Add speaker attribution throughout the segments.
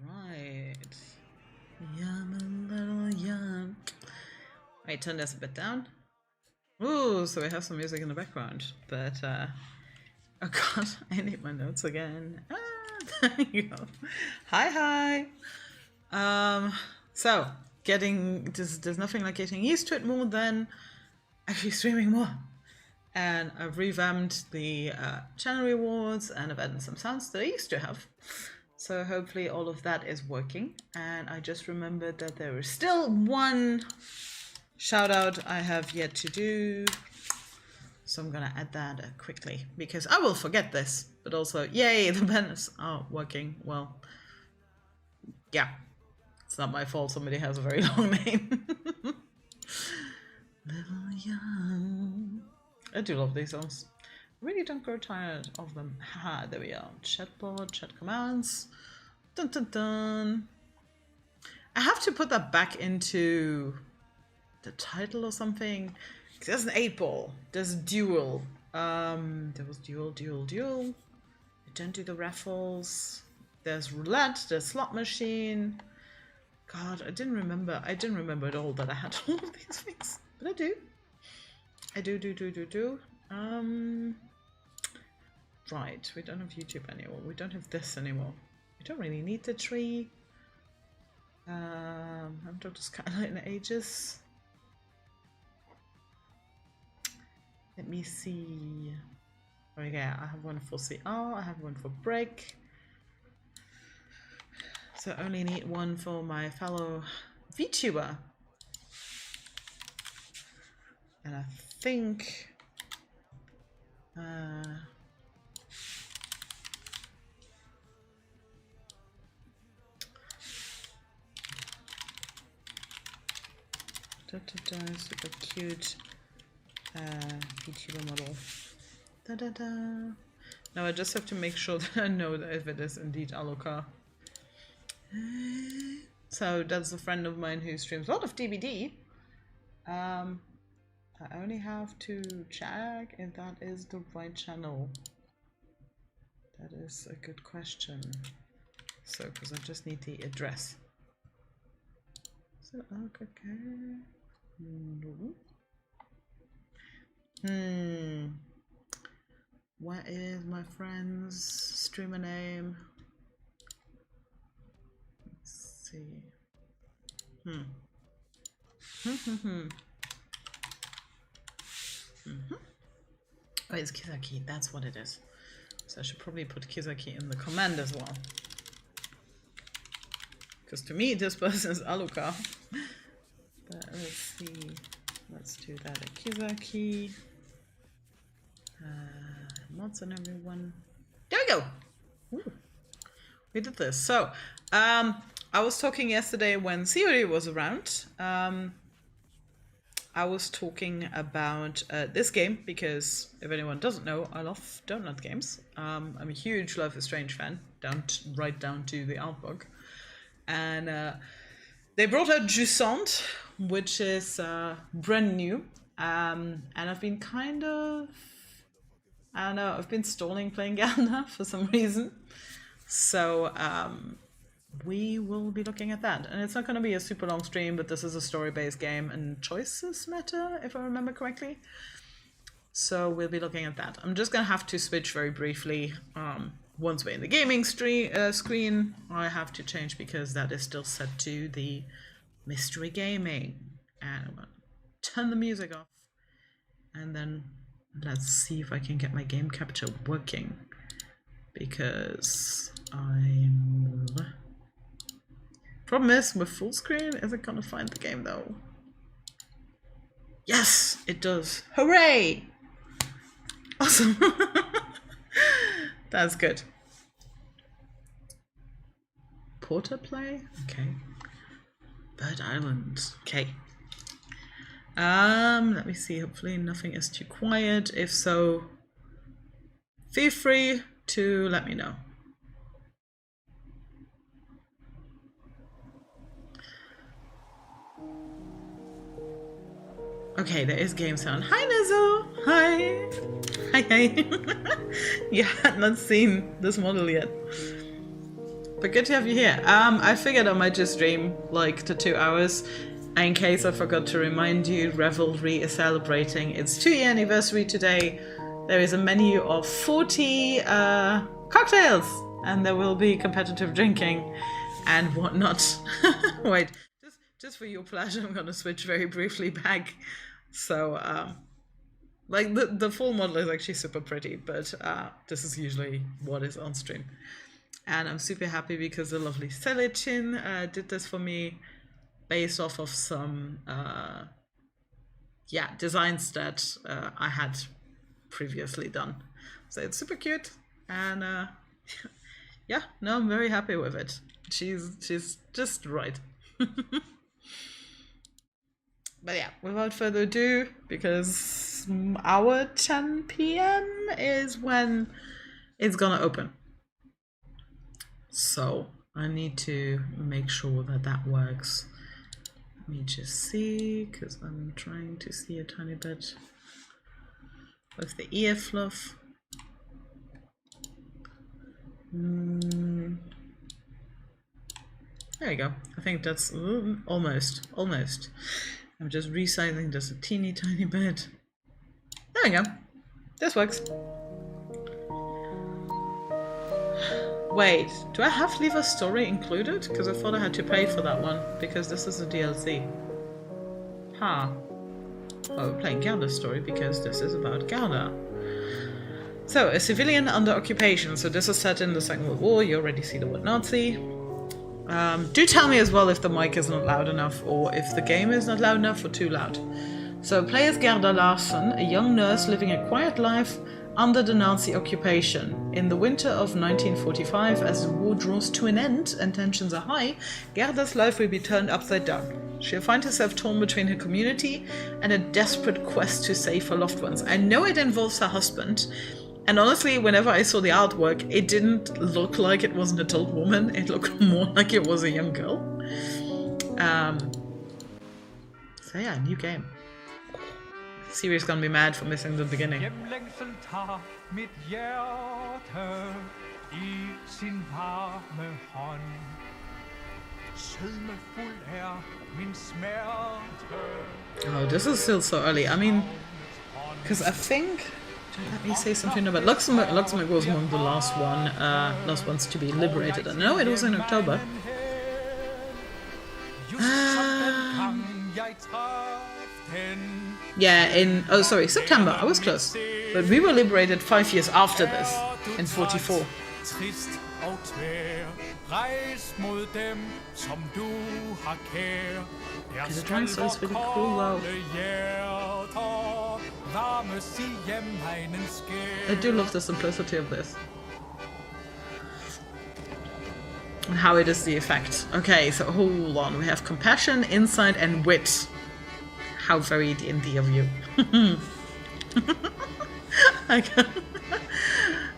Speaker 1: Right. Yum, a little yum. Wait, turn this a bit down. Ooh, so we have some music in the background, but oh god, I need my notes again. There you go. Hi. So there's nothing like getting used to it more than actually streaming more. And I've revamped the channel rewards and I've added some sounds that I used to have. So hopefully all of that is working. And I just remembered that there is still one shout out I have yet to do. So I'm gonna add that quickly because I will forget this. But also, yay, the banners are working well. Yeah, it's not my fault somebody has a very long name. Little young. I do love these songs. I really don't grow tired of them. Haha, there we are. Chatbot, chat commands. Dun dun dun. I have to put that back into the title or something. There's an 8-ball. There's duel. There was duel. I don't do the raffles. There's roulette. There's slot machine. God, I didn't remember at all that I had all of these things. But I do. Right, we don't have YouTube anymore. We don't have this anymore. We don't really need the tree. I haven't talked to Skylight in ages. Let me see. Oh yeah, I have one for CR, I have one for break. So I only need one for my fellow VTuber. And I think super cute VTuber model. Now I just have to make sure that I know that if it is indeed Alucard. So that's a friend of mine who streams a lot of DBD. I only have to check if that is the right channel. That is a good question. So, because I just need the address. So, okay. No. What is my friend's streamer name? Let's see. Oh, it's Kizaki, that's what it is. So I should probably put Kizaki in the command as well. Because to me, this person is Alucard. But let's see. Let's do that at Kizaki. Mods on everyone. There we go! Ooh. We did this. So, I was talking yesterday when COD was around. I was talking about this game because if anyone doesn't know, I love donut games. I'm a huge Life is Strange fan, right down to the art book. And they brought out Jusant, which is brand new. And I've been kind of, I don't know, I've been stalling playing Gerda for some reason. So we will be looking at that. And it's not going to be a super long stream, but this is a story-based game and choices matter, if I remember correctly. So we'll be looking at that. I'm just going to have to switch very briefly. Once we're in the gaming screen, I have to change because that is still set to the mystery gaming. And I'm going to turn the music off. And then let's see if I can get my game capture working. Because I'm... Problem is, with full screen, is it gonna find the game though? Yes, it does. Hooray! Awesome. That's good. Porter play? Okay. Bird Island. Okay. Let me see. Hopefully nothing is too quiet. If so, feel free to let me know. Okay, there is game sound. Hi, Nizo! Hi! Hi. You had not seen this model yet. But good to have you here. I figured I might just stream like the 2 hours. In case I forgot to remind you, Revelry is celebrating its 2-year anniversary today. There is a menu of 40 cocktails, and there will be competitive drinking and whatnot. Wait, just for your pleasure, I'm gonna switch very briefly back. So, like the full model is actually super pretty, but this is usually what is on stream. And I'm super happy because the lovely Celichin did this for me based off of some designs that I had previously done. So it's super cute, and yeah, no, I'm very happy with it. She's just right. But yeah, without further ado, because our 10 p.m. is when it's gonna open. So I need to make sure that that works. Let me just see, because I'm trying to see a tiny bit with the ear fluff. There we go. I think that's almost. I'm just resizing this a teeny tiny bit. There we go. This works. Wait, do I have Leave a Story included? Because I thought I had to pay for that one, because this is a DLC. Huh. Oh, we're playing Gerda's story because this is about Gerda. So, a civilian under occupation. So this is set in the Second World War. You already see the word Nazi. Do tell me as well if the mic is not loud enough, or if the game is not loud enough or too loud. So, play as Gerda Larsen, a young nurse living a quiet life under the Nazi occupation. In the winter of 1945, as the war draws to an end and tensions are high, Gerda's life will be turned upside down. She'll find herself torn between her community and a desperate quest to save her loved ones. I know it involves her husband, and honestly, whenever I saw the artwork, it didn't look like it was an adult woman. It looked more like it was a young girl. So yeah, new game. Siri's gonna be mad for missing the beginning. Oh, this is still so early. I mean, because I think, let me say something about Luxembourg. Luxembourg was one of the last ones to be liberated. I know it was in October. Yeah, September. I was close. But we were liberated 5 years after this, in 44. Okay, the drawing style is really cool though. I do love the simplicity of this. And how it is the effect. Okay, so hold on. We have compassion, insight, and wit. How very D&D of you.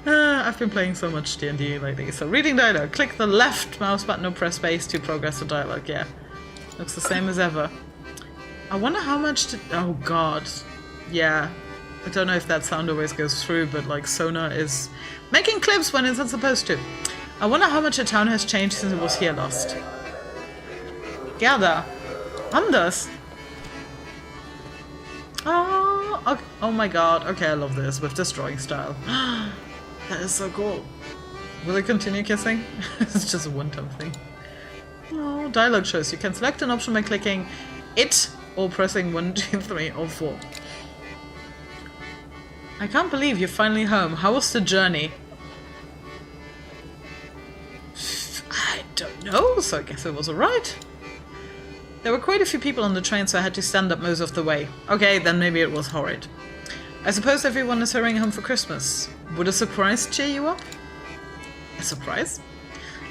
Speaker 1: I've been playing so much D&D lately. So reading dialogue. Click the left mouse button or press space to progress the dialogue. Yeah. Looks the same as ever. I wonder how much to... Oh god. Yeah. I don't know if that sound always goes through, but like Sona is making clips when it's not supposed to. I wonder how much the town has changed since it was here last. Gerda. Anders. Oh, okay. Oh my god. Okay, I love this with this drawing style. That is so cool. Will it continue kissing? It's just a one-time thing. Oh, dialogue shows. You can select an option by clicking it or pressing 1, 2, 3, or 4. I can't believe you're finally home. How was the journey? I don't know, so I guess it was alright. There were quite a few people on the train, so I had to stand up most of the way. Okay, then maybe it was horrid. I suppose everyone is hurrying home for Christmas. Would a surprise cheer you up? A surprise?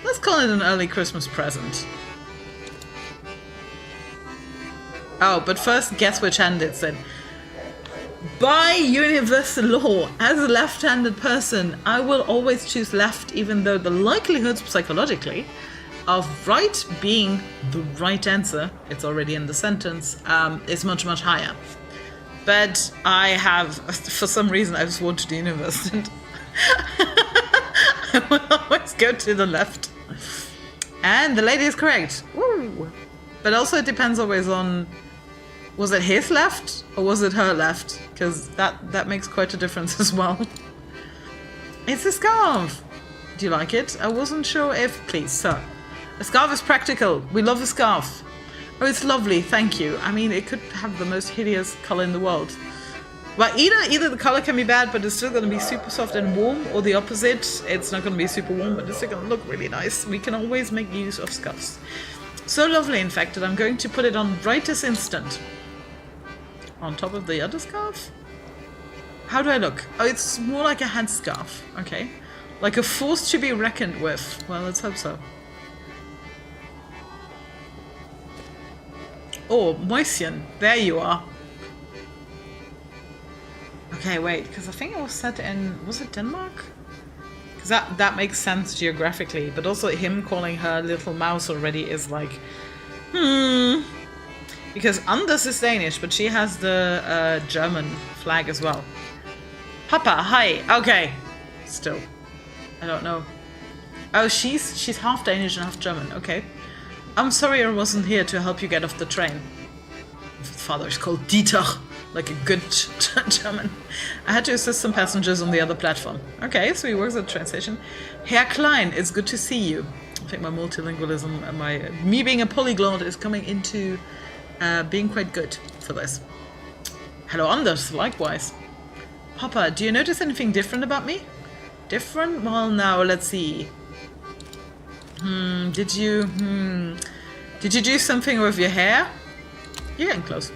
Speaker 1: Let's call it an early Christmas present. Oh, but first, guess which hand it's in. By universal law, as a left-handed person, I will always choose left, even though the likelihoods, psychologically, of right being the right answer, it's already in the sentence, is much, much higher. But I have, for some reason, I just want to the universe, and I will always go to the left. And the lady is correct. Woo! But also it depends always on, was it his left or was it her left? Because that makes quite a difference as well. It's a scarf. Do you like it? I wasn't sure if... Please, sir. A scarf is practical. We love a scarf. Oh, it's lovely. Thank you. I mean, it could have the most hideous color in the world. Well, either the color can be bad, but it's still going to be super soft and warm, or the opposite. It's not going to be super warm, but it's still going to look really nice. We can always make use of scarves. So lovely, in fact, that I'm going to put it on right this instant. On top of the other scarf? How do I look? Oh, it's more like a headscarf. Okay. Like a force to be reckoned with. Well, let's hope so. Oh, Mäuschen. There you are. Okay, wait, because I think it was set in... Was it Denmark? Because that makes sense geographically, but also him calling her little mouse already is like... Because Anders is Danish, but she has the German flag as well. Papa, hi. Okay. Still. I don't know. Oh, she's half Danish and half German. Okay. I'm sorry I wasn't here to help you get off the train. Father is called Dieter, like a good German. I had to assist some passengers on the other platform. Okay, so he works at the train station. Herr Klein, it's good to see you. I think my multilingualism and me being a polyglot is coming into being quite good for this. Hello, Anders, likewise. Papa, do you notice anything different about me? Different? Well, now, let's see. Did you do something with your hair? You're getting close.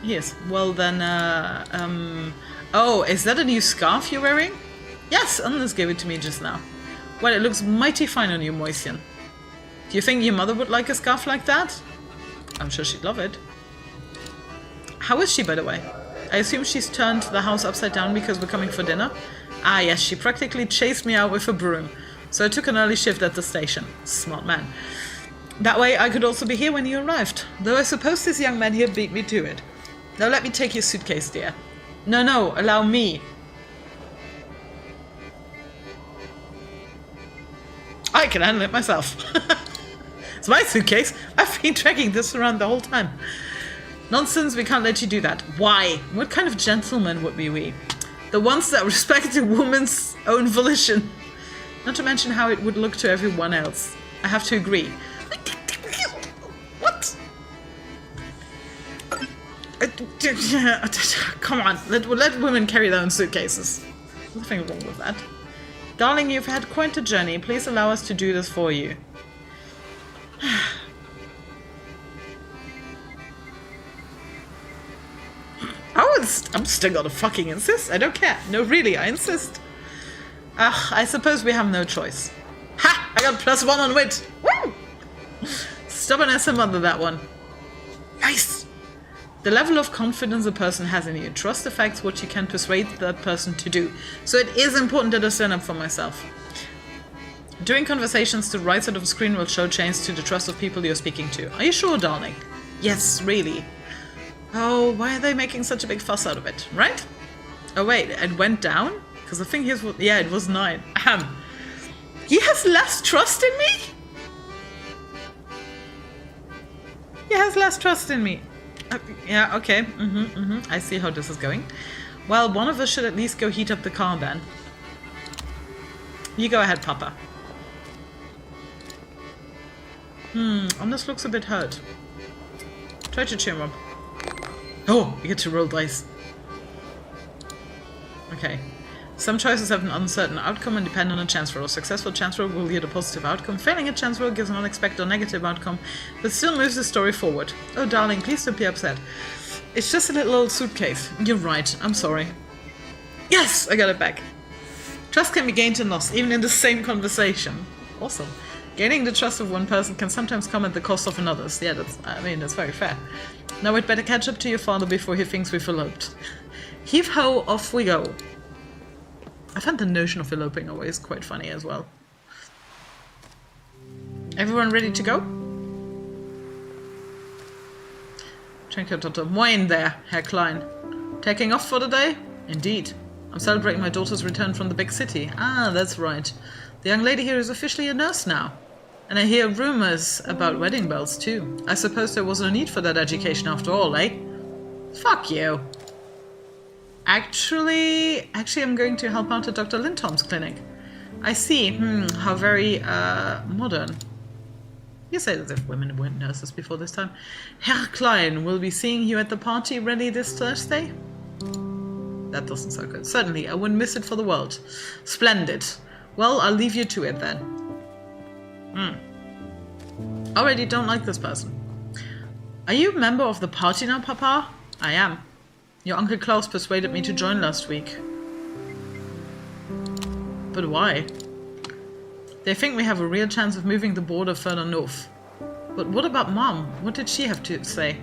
Speaker 1: Yes. Well then, oh, is that a new scarf you're wearing? Yes, Anders gave it to me just now. Well, it looks mighty fine on you, Mäuschen. Do you think your mother would like a scarf like that? I'm sure she'd love it. How is she, by the way? I assume she's turned the house upside down because we're coming for dinner? Ah, yes, she practically chased me out with a broom. So I took an early shift at the station. Smart man. That way I could also be here when you arrived. Though I suppose this young man here beat me to it. Now let me take your suitcase, dear. No, allow me. I can handle it myself. It's my suitcase. I've been dragging this around the whole time. Nonsense, we can't let you do that. Why? What kind of gentlemen would be we? The ones that respect a woman's own volition. Not to mention how it would look to everyone else. I have to agree. What? Come on, let women carry their own suitcases. Nothing wrong with that. Darling, you've had quite a journey. Please allow us to do this for you. I'm still gonna fucking insist. I don't care. No, really, I insist. I suppose we have no choice. Ha! I got +1 on wit. Woo! Stubborn as a mother, that one. Nice! The level of confidence a person has in you. Trust affects what you can persuade that person to do. So it is important that I stand up for myself. During conversations, the right side of the screen will show change to the trust of people you're speaking to. Are you sure, darling? Yes, really. Oh, why are they making such a big fuss out of it, right? Oh wait, it went down? Because I think his was... Yeah, it was 9. Ahem. He has less trust in me? He has less trust in me. Yeah, okay. I see how this is going. Well, one of us should at least go heat up the car then. You go ahead, Papa. Anders looks a bit hurt. Try to cheer him up. Oh, you get to roll dice. Okay. Some choices have an uncertain outcome and depend on a chance roll. A successful chance roll will yield a positive outcome. Failing a chance roll gives an unexpected or negative outcome, but still moves the story forward. Oh, darling, please don't be upset. It's just a little old suitcase. You're right. I'm sorry. Yes! I got it back. Trust can be gained and lost, even in the same conversation. Awesome. Gaining the trust of one person can sometimes come at the cost of another's. Yeah, that's very fair. Now we'd better catch up to your father before he thinks we've eloped. Heave-ho, off we go. I find the notion of eloping always quite funny as well. Everyone ready to go? Moin there, Herr Klein. Taking off for the day? Indeed. I'm celebrating my daughter's return from the big city. Ah, that's right. The young lady here is officially a nurse now. And I hear rumors about wedding bells too. I suppose there was no need for that education after all, eh? Fuck you. Actually, I'm going to help out at Dr. Lindholm's clinic. I see. How very, modern. You say as if women weren't nurses before this time. Herr Klein will be seeing you at the party ready this Thursday? That doesn't sound good. Certainly, I wouldn't miss it for the world. Splendid. Well, I'll leave you to it then. Already don't like this person. Are you a member of the party now, Papa? I am. Your Uncle Klaus persuaded me to join last week. But why? They think we have a real chance of moving the border further north. But what about Mom? What did she have to say?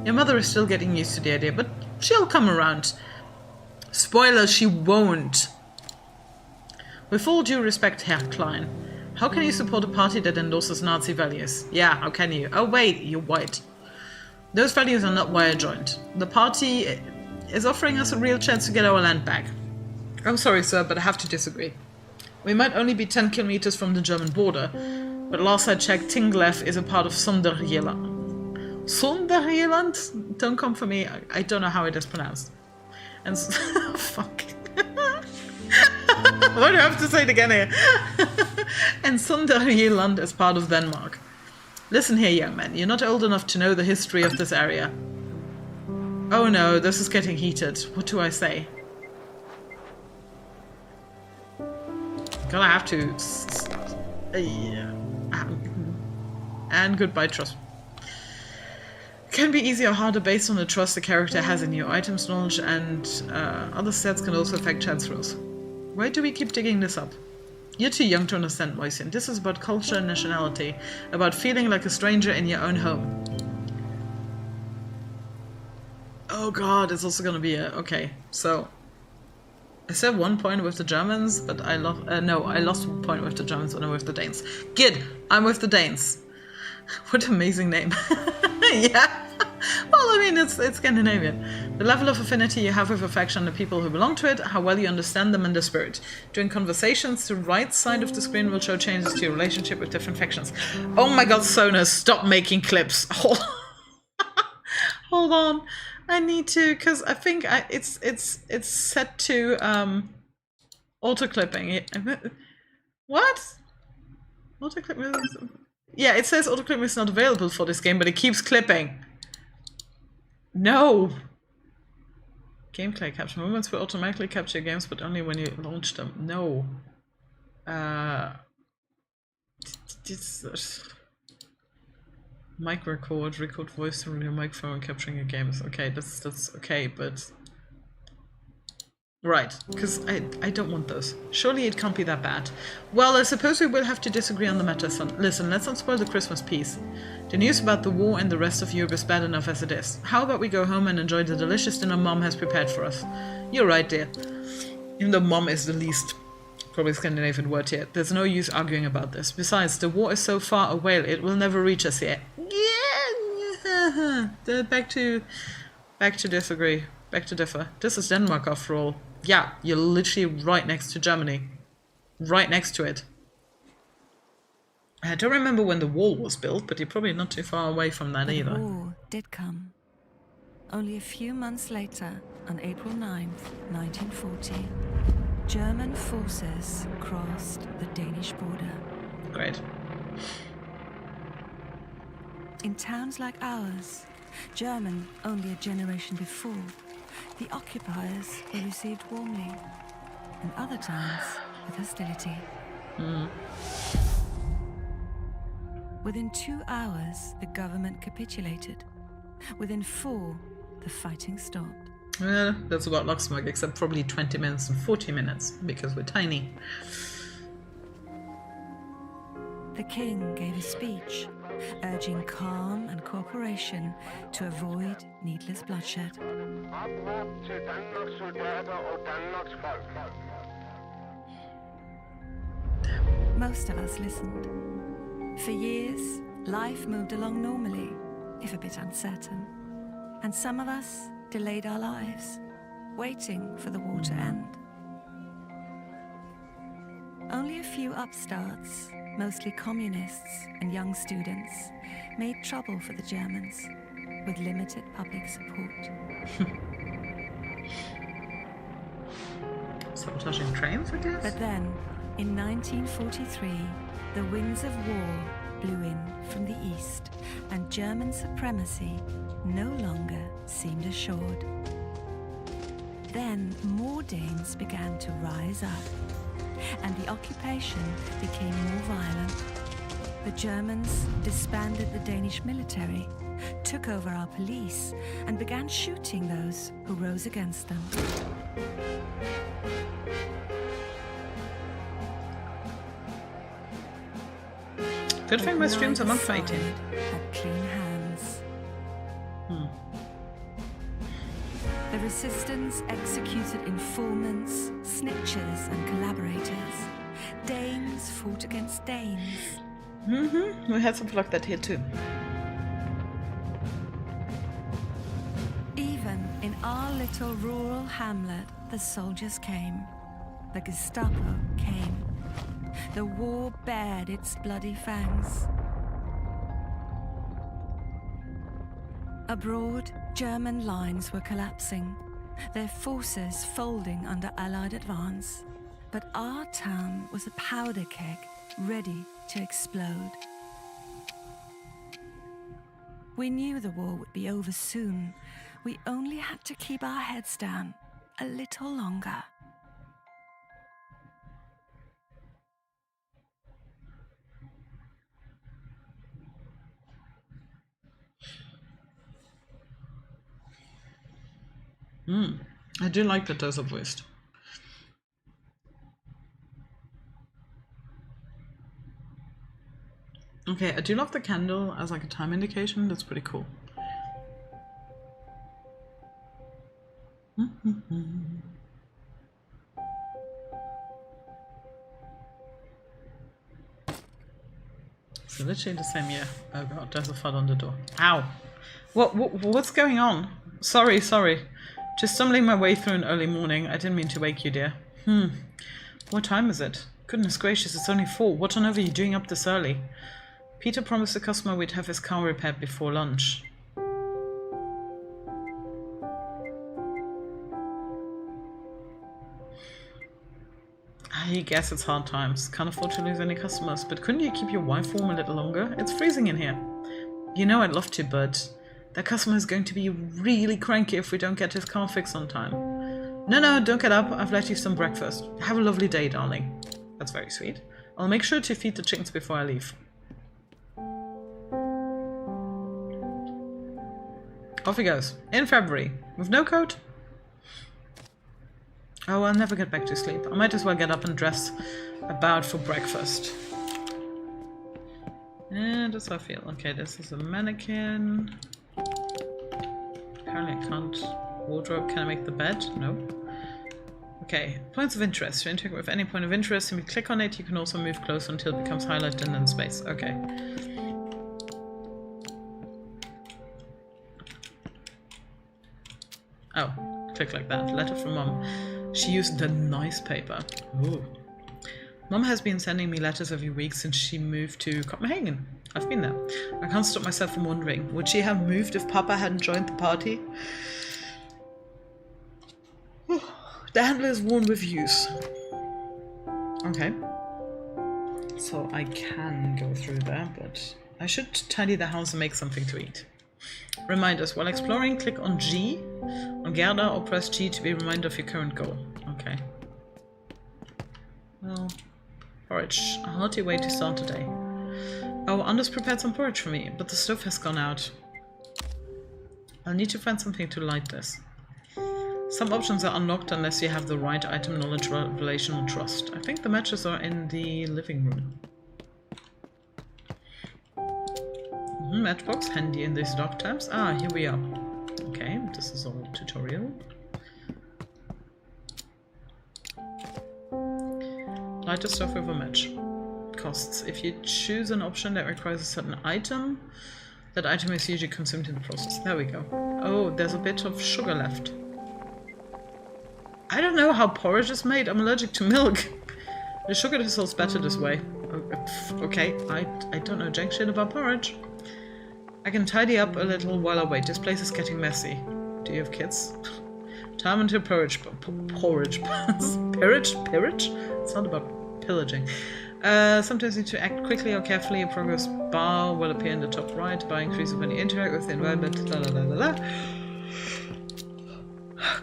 Speaker 1: Your mother is still getting used to the idea, but she'll come around. Spoiler, she won't. With all due respect, Herr Klein, how can you support a party that endorses Nazi values? Yeah, how can you? Oh wait, you're white. Those values are not why I joined. The party is offering us a real chance to get our land back. I'm sorry, sir, but I have to disagree. We might only be 10 kilometers from the German border, but last I checked, Tinglev is a part of Sonderjylland. Sonderjylland? Don't come for me, I don't know how it is pronounced. And fuck. Why do I have to say it again here? And Sonderjylland is part of Denmark. Listen here, young man, you're not old enough to know the history of this area. Oh no, this is getting heated. What do I say? Gonna have to... And goodbye, trust. Can be easier or harder based on the trust the character has in you. Items, knowledge, and other stats can also affect chance rolls. Why do we keep digging this up? You're too young to understand, Moisin. This is about culture and nationality, about feeling like a stranger in your own home. Oh god, it's also gonna be a... Okay, so... I said 1 point with the Germans, but I lost... no, I lost 1 point with the Germans when I'm with the Danes. Good, I'm with the Danes. What an amazing name. Yeah. Well, I mean, it's Scandinavian. The level of affinity you have with affection and the people who belong to it, how well you understand them and their spirit. During conversations, the right side of the screen will show changes to your relationship with different factions. Oh my god, Sona, stop making clips. Hold on. I need to, because I think it's set to auto clipping. What? Auto clip? Yeah, it says auto clip is not available for this game, but it keeps clipping. No. Gameplay capture. Moments will automatically capture games, but only when you launch them. No. Mic record voice from your microphone capturing a game is okay. That's okay, but right, because I don't want those. Surely it can't be that bad. Well, I suppose we will have to disagree on the matter, son. Listen, let's not spoil the Christmas peace. The news about the war and the rest of Europe is bad enough as it is. How about we go home and enjoy the delicious dinner Mom has prepared for us? You're right, dear. Even though Mom is the least probably Scandinavian word here, there's no use arguing about this. Besides, the war is so far away, it will never reach us here. Yeah. Back to disagree. Back to differ. This is Denmark after all. Yeah, you're literally right next to Germany. Right next to it. I don't remember when the wall was built, but you're probably not too far away from that either.
Speaker 2: The war did come. Only a few months later, on April 9th, 1940, German forces crossed the Danish border.
Speaker 1: Great.
Speaker 2: In towns like ours, German only a generation before, the occupiers were received warmly, and other times with hostility. Within 2 hours, the government capitulated. Within 4, the fighting stopped.
Speaker 1: Well, that's about Luxembourg, except probably 20 minutes and 40 minutes, because we're tiny.
Speaker 2: The king gave a speech, urging calm and cooperation to avoid needless bloodshed. Most of us listened. For years, life moved along normally, if a bit uncertain. And some of us delayed our lives, waiting for the war to end. Only a few upstarts mostly communists and young students, made trouble for the Germans, with limited public support.
Speaker 1: Sabotaging trains, I guess?
Speaker 2: But then, in 1943, the winds of war blew in from the east, and German supremacy no longer seemed assured. Then more Danes began to rise up, and the occupation became more violent. The Germans disbanded the Danish military, took over our police, and began shooting those who rose against them.
Speaker 1: Good thing my streams are not
Speaker 2: Neither
Speaker 1: fighting.
Speaker 2: side had clean hands. The resistance executed informants, snitchers, and collaborators. Danes fought against Danes.
Speaker 1: We had something like that here too.
Speaker 2: Even in our little rural hamlet, the soldiers came. The Gestapo came. The war bared its bloody fangs. Abroad, German lines were collapsing, their forces folding under Allied advance. But our town was a powder keg, ready to explode. We knew the war would be over soon. We only had to keep our heads down a little longer.
Speaker 1: I do like that those are voiced. Okay, I do love the candle as like a time indication. That's pretty cool. So literally the same year. Oh god, there's a flood on the door. Ow! What's going on? Sorry. Just stumbling my way through an early morning. I didn't mean to wake you, dear. What time is it? Goodness gracious, it's only 4. What on earth are you doing up this early? Peter promised the customer we'd have his car repaired before lunch. I guess it's hard times. Can't afford to lose any customers, but couldn't you keep your wife warm a little longer? It's freezing in here. You know I'd love to, but that customer is going to be really cranky if we don't get his car fixed on time. No, don't get up. I've let you some breakfast. Have a lovely day, darling. That's very sweet. I'll make sure to feed the chickens before I leave. Off he goes. In February. With no coat? Oh, I'll never get back to sleep. I might as well get up and dress about for breakfast. And that's how I feel. Okay, this is a mannequin. Apparently I can't. Wardrobe, can I make the bed? No. Okay, points of interest. To interact with any point of interest, simply click on it. You can also move close until it becomes highlighted and then space. Okay. Oh, click like that. Letter from Mom. She used the nice paper. Ooh. Mom has been sending me letters every week since she moved to Copenhagen. I've been there. I can't stop myself from wondering, would she have moved if Papa hadn't joined the party? The handle is worn with use. Okay. So I can go through there, but I should tidy the house and make something to eat. Reminders. While exploring, click on G on Gerda or press G to be reminded of your current goal. Okay. Well, porridge. A hearty way to start the day. Oh, Anders prepared some porridge for me, but the stove has gone out. I'll need to find something to light this. Some options are unlocked unless you have the right item, knowledge, revelation, or trust. I think the matches are in the living room. Matchbox, handy in these dark times. Ah, here we are. Okay, this is all tutorial. Light the stuff with a match. Costs. If you choose an option that requires a certain item, that item is usually consumed in the process. There we go. Oh, there's a bit of sugar left. I don't know how porridge is made. I'm allergic to milk. The sugar dissolves better this way. Okay, I don't know jack shit about porridge. I can tidy up a little while I wait. This place is getting messy. Do you have kids? Time until porridge. Porridge. Porridge? It's not about pillaging. Sometimes you need to act quickly or carefully. A progress bar will appear in the top right. Bar increases when you interact with the environment. La la la la la.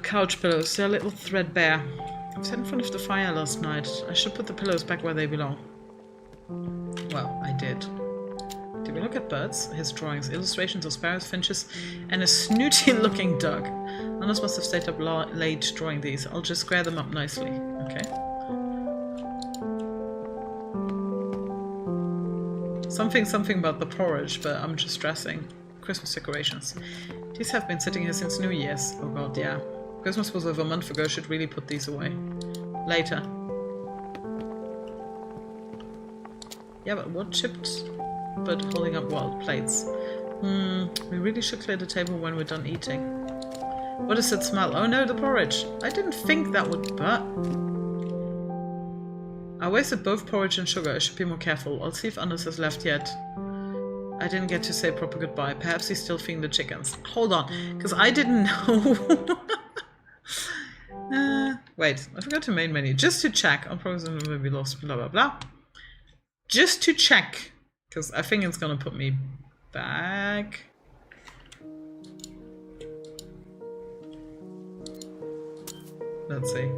Speaker 1: Couch pillows. They're a little threadbare. I sat in front of the fire last night. I should put the pillows back where they belong. Well, I did. Did we look at birds? His drawings, illustrations of sparrows, finches, and a snooty-looking duck. Anders must have stayed up late drawing these. I'll just square them up nicely. Okay. Something about the porridge, but I'm just stressing. Christmas decorations. These have been sitting here since New Year's. Oh god, yeah. Christmas was over a month ago. Should really put these away. Later. Yeah, but what chipped? But holding up wild plates. We really should clear the table when we're done eating. What does it smell? Oh no, the porridge. I didn't think that would, but... I wasted both porridge and sugar. I should be more careful. I'll see if Anders has left yet. I didn't get to say proper goodbye. Perhaps he's still feeding the chickens. Hold on, because I didn't know. Wait, I forgot to main menu. Just to check. I'll probably be lost, blah blah blah. Just to check. Because I think it's gonna put me back. Let's see.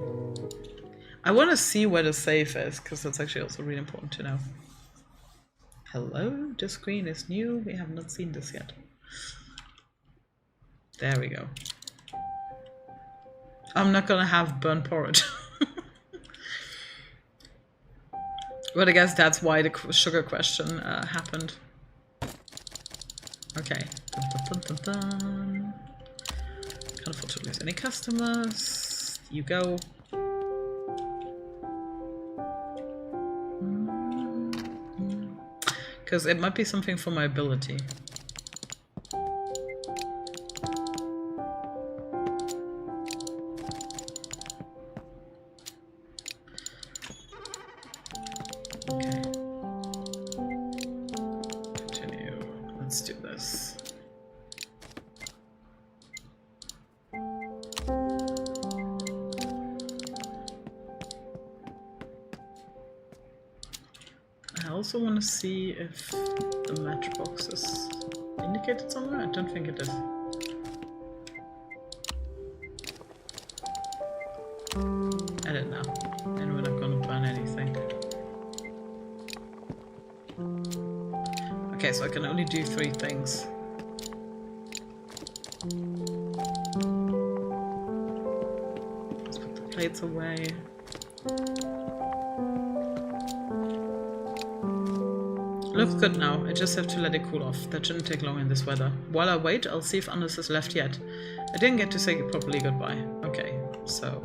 Speaker 1: I want to see where the safe is, because that's actually also really important to know. Hello, the screen is new. We have not seen this yet. There we go. I'm not gonna have burnt porridge. But I guess that's why the sugar question happened. Okay. Dun, dun, dun, dun, dun. Can't afford to lose any customers. You go. Because it might be something for my ability. Okay. Continue. Let's do this. I also want to see if the matchbox is indicated somewhere. I don't think it is. Edit now. And we're not going to burn anything. Okay, so I can only do 3 things. Let's put the plates away. Looks good now. I just have to let it cool off. That shouldn't take long in this weather. While I wait, I'll see if Anders has left yet. I didn't get to say properly goodbye. Okay, so...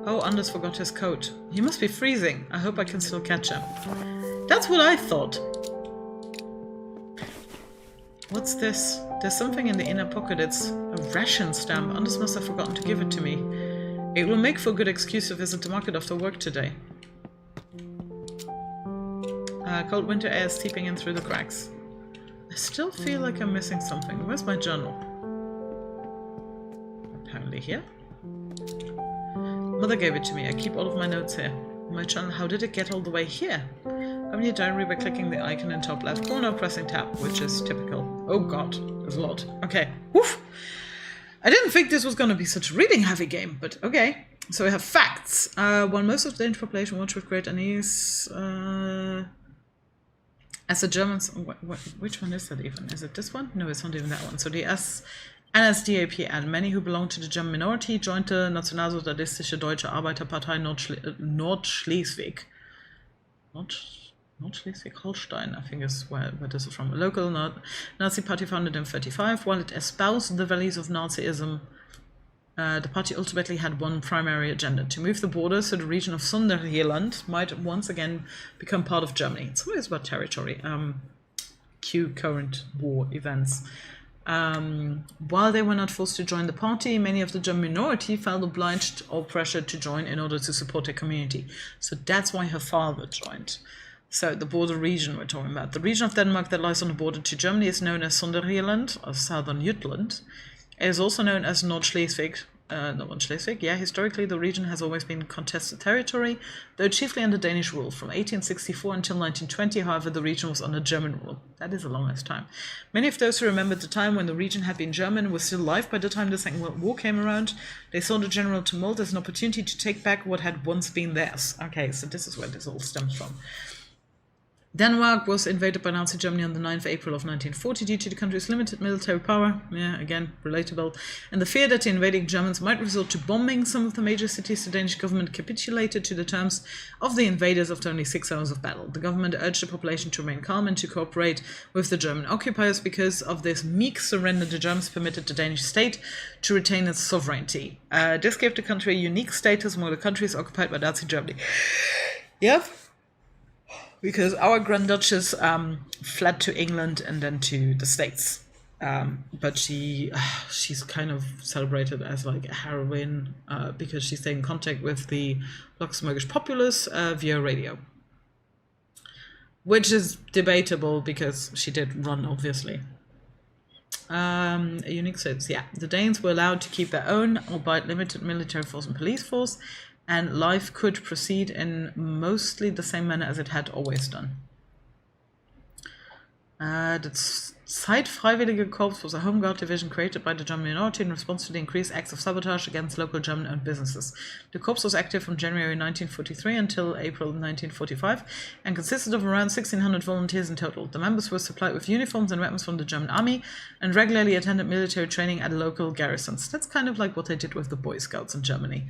Speaker 1: Oh, Anders forgot his coat. He must be freezing. I hope I can still catch him. That's what I thought. What's this? There's something in the inner pocket. It's a ration stamp. Anders must have forgotten to give it to me. It will make for a good excuse to visit the market after work today. Cold winter air is seeping in through the cracks. I still feel like I'm missing something. Where's my journal? Apparently here. Mother gave it to me. I keep all of my notes here. My journal, how did it get all the way here? Open your diary by clicking the icon in top left corner, pressing tab, which is typical. Oh god, there's a lot. Okay, woof! I didn't think this was going to be such a reading heavy game, but okay. So we have facts. While most of the Danish population watch with great unease, as the Germans... Which one is that even? Is it this one? No, it's not even that one. So the NSDAP and many who belong to the German minority joined the Nationalsozialistische Deutsche Arbeiterpartei Nordschleswig. Nordschleswig-Holstein, I think is where this is from. A local Nazi party founded in 1935. While it espoused the values of Nazism, the party ultimately had one primary agenda: to move the border so the region of Sonderjylland might once again become part of Germany. It's always about territory. Cue current war events. While they were not forced to join the party, many of the German minority felt obliged or pressured to join in order to support their community. So that's why her father joined. So the border region we're talking about. The region of Denmark that lies on the border to Germany is known as Sonderjylland, or Southern Jutland. It is also known as Nord-Schleswig. Historically the region has always been contested territory, though chiefly under Danish rule. From 1864 until 1920, however, the region was under German rule. That is the longest time. Many of those who remembered the time when the region had been German were still alive by the time the Second World War came around. They saw the general tumult as an opportunity to take back what had once been theirs. Okay, so this is where this all stems from. Denmark was invaded by Nazi Germany on the 9th of April of 1940 due to the country's limited military power. Yeah, again, relatable. And the fear that the invading Germans might resort to bombing some of the major cities, the Danish government capitulated to the terms of the invaders after only 6 hours of battle. The government urged the population to remain calm and to cooperate with the German occupiers. Because of this meek surrender, the Germans permitted the Danish state to retain its sovereignty. This gave the country a unique status among the countries occupied by Nazi Germany. Yep. Because our Grand Duchess fled to England and then to the States. But she's kind of celebrated as like a heroine because she stayed in contact with the Luxembourgish populace via radio. Which is debatable because she did run, obviously. A unique status, yeah. The Danes were allowed to keep their own, albeit limited, military force and police force, and life could proceed in mostly the same manner as it had always done. The Zeit Freiwillige Korps was a home guard division created by the German minority in response to the increased acts of sabotage against local German-owned businesses. The corps was active from January 1943 until April 1945 and consisted of around 1,600 volunteers in total. The members were supplied with uniforms and weapons from the German army and regularly attended military training at local garrisons. That's kind of like what they did with the Boy Scouts in Germany.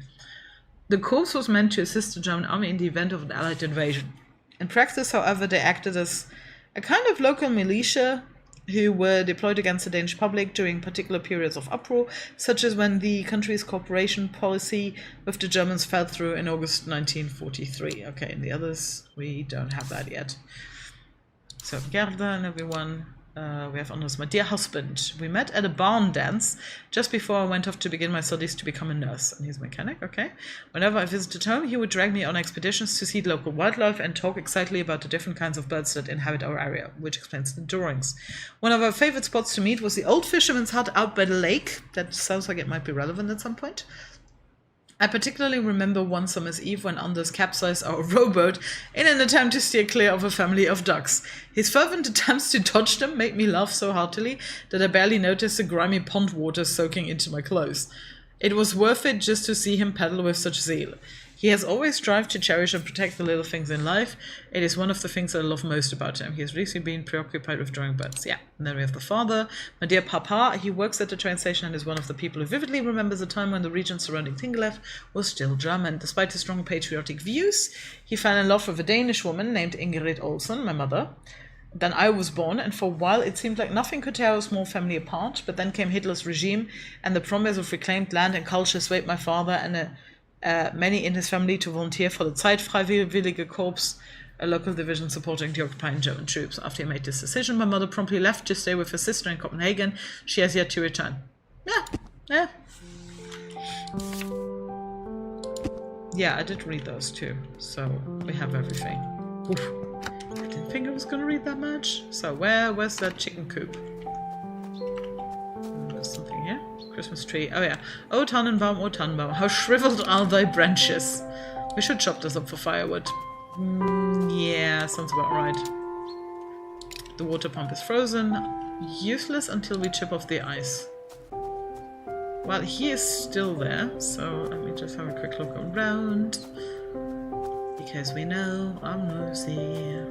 Speaker 1: The corps was meant to assist the German army in the event of an Allied invasion. In practice, however, they acted as a kind of local militia who were deployed against the Danish public during particular periods of uproar, such as when the country's cooperation policy with the Germans fell through in August 1943. Okay, and the others, we don't have that yet. So Gerda and everyone. We have Anders, my dear husband. We met at a barn dance just before I went off to begin my studies to become a nurse. And he's a mechanic, okay. Whenever I visited home, he would drag me on expeditions to see local wildlife and talk excitedly about the different kinds of birds that inhabit our area, which explains the drawings. One of our favorite spots to meet was the old fisherman's hut out by the lake. That sounds like it might be relevant at some point. I particularly remember one summer's eve when Anders capsized our rowboat in an attempt to steer clear of a family of ducks. His fervent attempts to dodge them made me laugh so heartily that I barely noticed the grimy pond water soaking into my clothes. It was worth it just to see him paddle with such zeal. He has always strived to cherish and protect the little things in life. It is one of the things I love most about him. He has recently been preoccupied with drawing birds. Yeah. And then we have the father. My dear Papa, he works at the train station and is one of the people who vividly remembers the time when the region surrounding Tinglev was still German. Despite his strong patriotic views, he fell in love with a Danish woman named Ingrid Olsen, my mother. Then I was born, and for a while it seemed like nothing could tear our small family apart. But then came Hitler's regime, and the promise of reclaimed land and culture swayed my father and many in his family to volunteer for the Zeit Freiwillige Korps, a local division supporting the occupying German troops. After he made this decision, my mother promptly left to stay with her sister in Copenhagen. She has yet to return. Yeah. Yeah, I did read those too, so we have everything. Oof. I didn't think I was gonna read that much. So where's that chicken coop? There's something here. Christmas tree. Oh yeah. Oh Tannenbaum, how shriveled are thy branches. We should chop this up for firewood. Yeah, sounds about right. The water pump is frozen. Useless until we chip off the ice. Well, he is still there, so let me just have a quick look around. Because we know I'm nosy.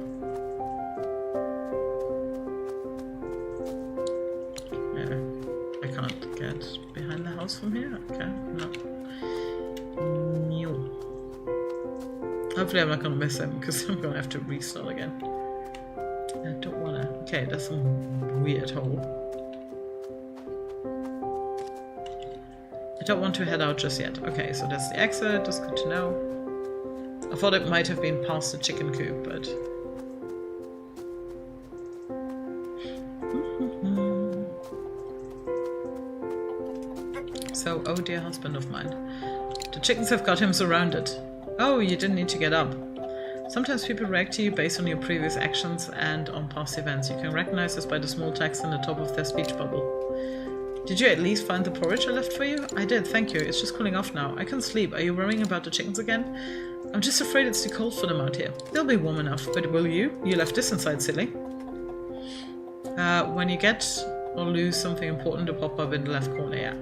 Speaker 1: I can't get behind the house from here. Okay, no. Hopefully I'm not gonna miss him because I'm gonna have to restart again. I don't wanna. Okay, that's some weird hole. I don't want to head out just yet. Okay, so that's the exit. That's good to know. I thought it might have been past the chicken coop, but. So, oh dear husband of mine. The chickens have got him surrounded. Oh, you didn't need to get up. Sometimes people react to you based on your previous actions and on past events. You can recognize this by the small text on the top of their speech bubble. Did you at least find the porridge I left for you? I did, thank you. It's just cooling off now. I can sleep. Are you worrying about the chickens again? I'm just afraid it's too cold for them out here. They'll be warm enough, but will you? You left this inside, silly. When you get or lose something important to pop up in the left corner, yeah.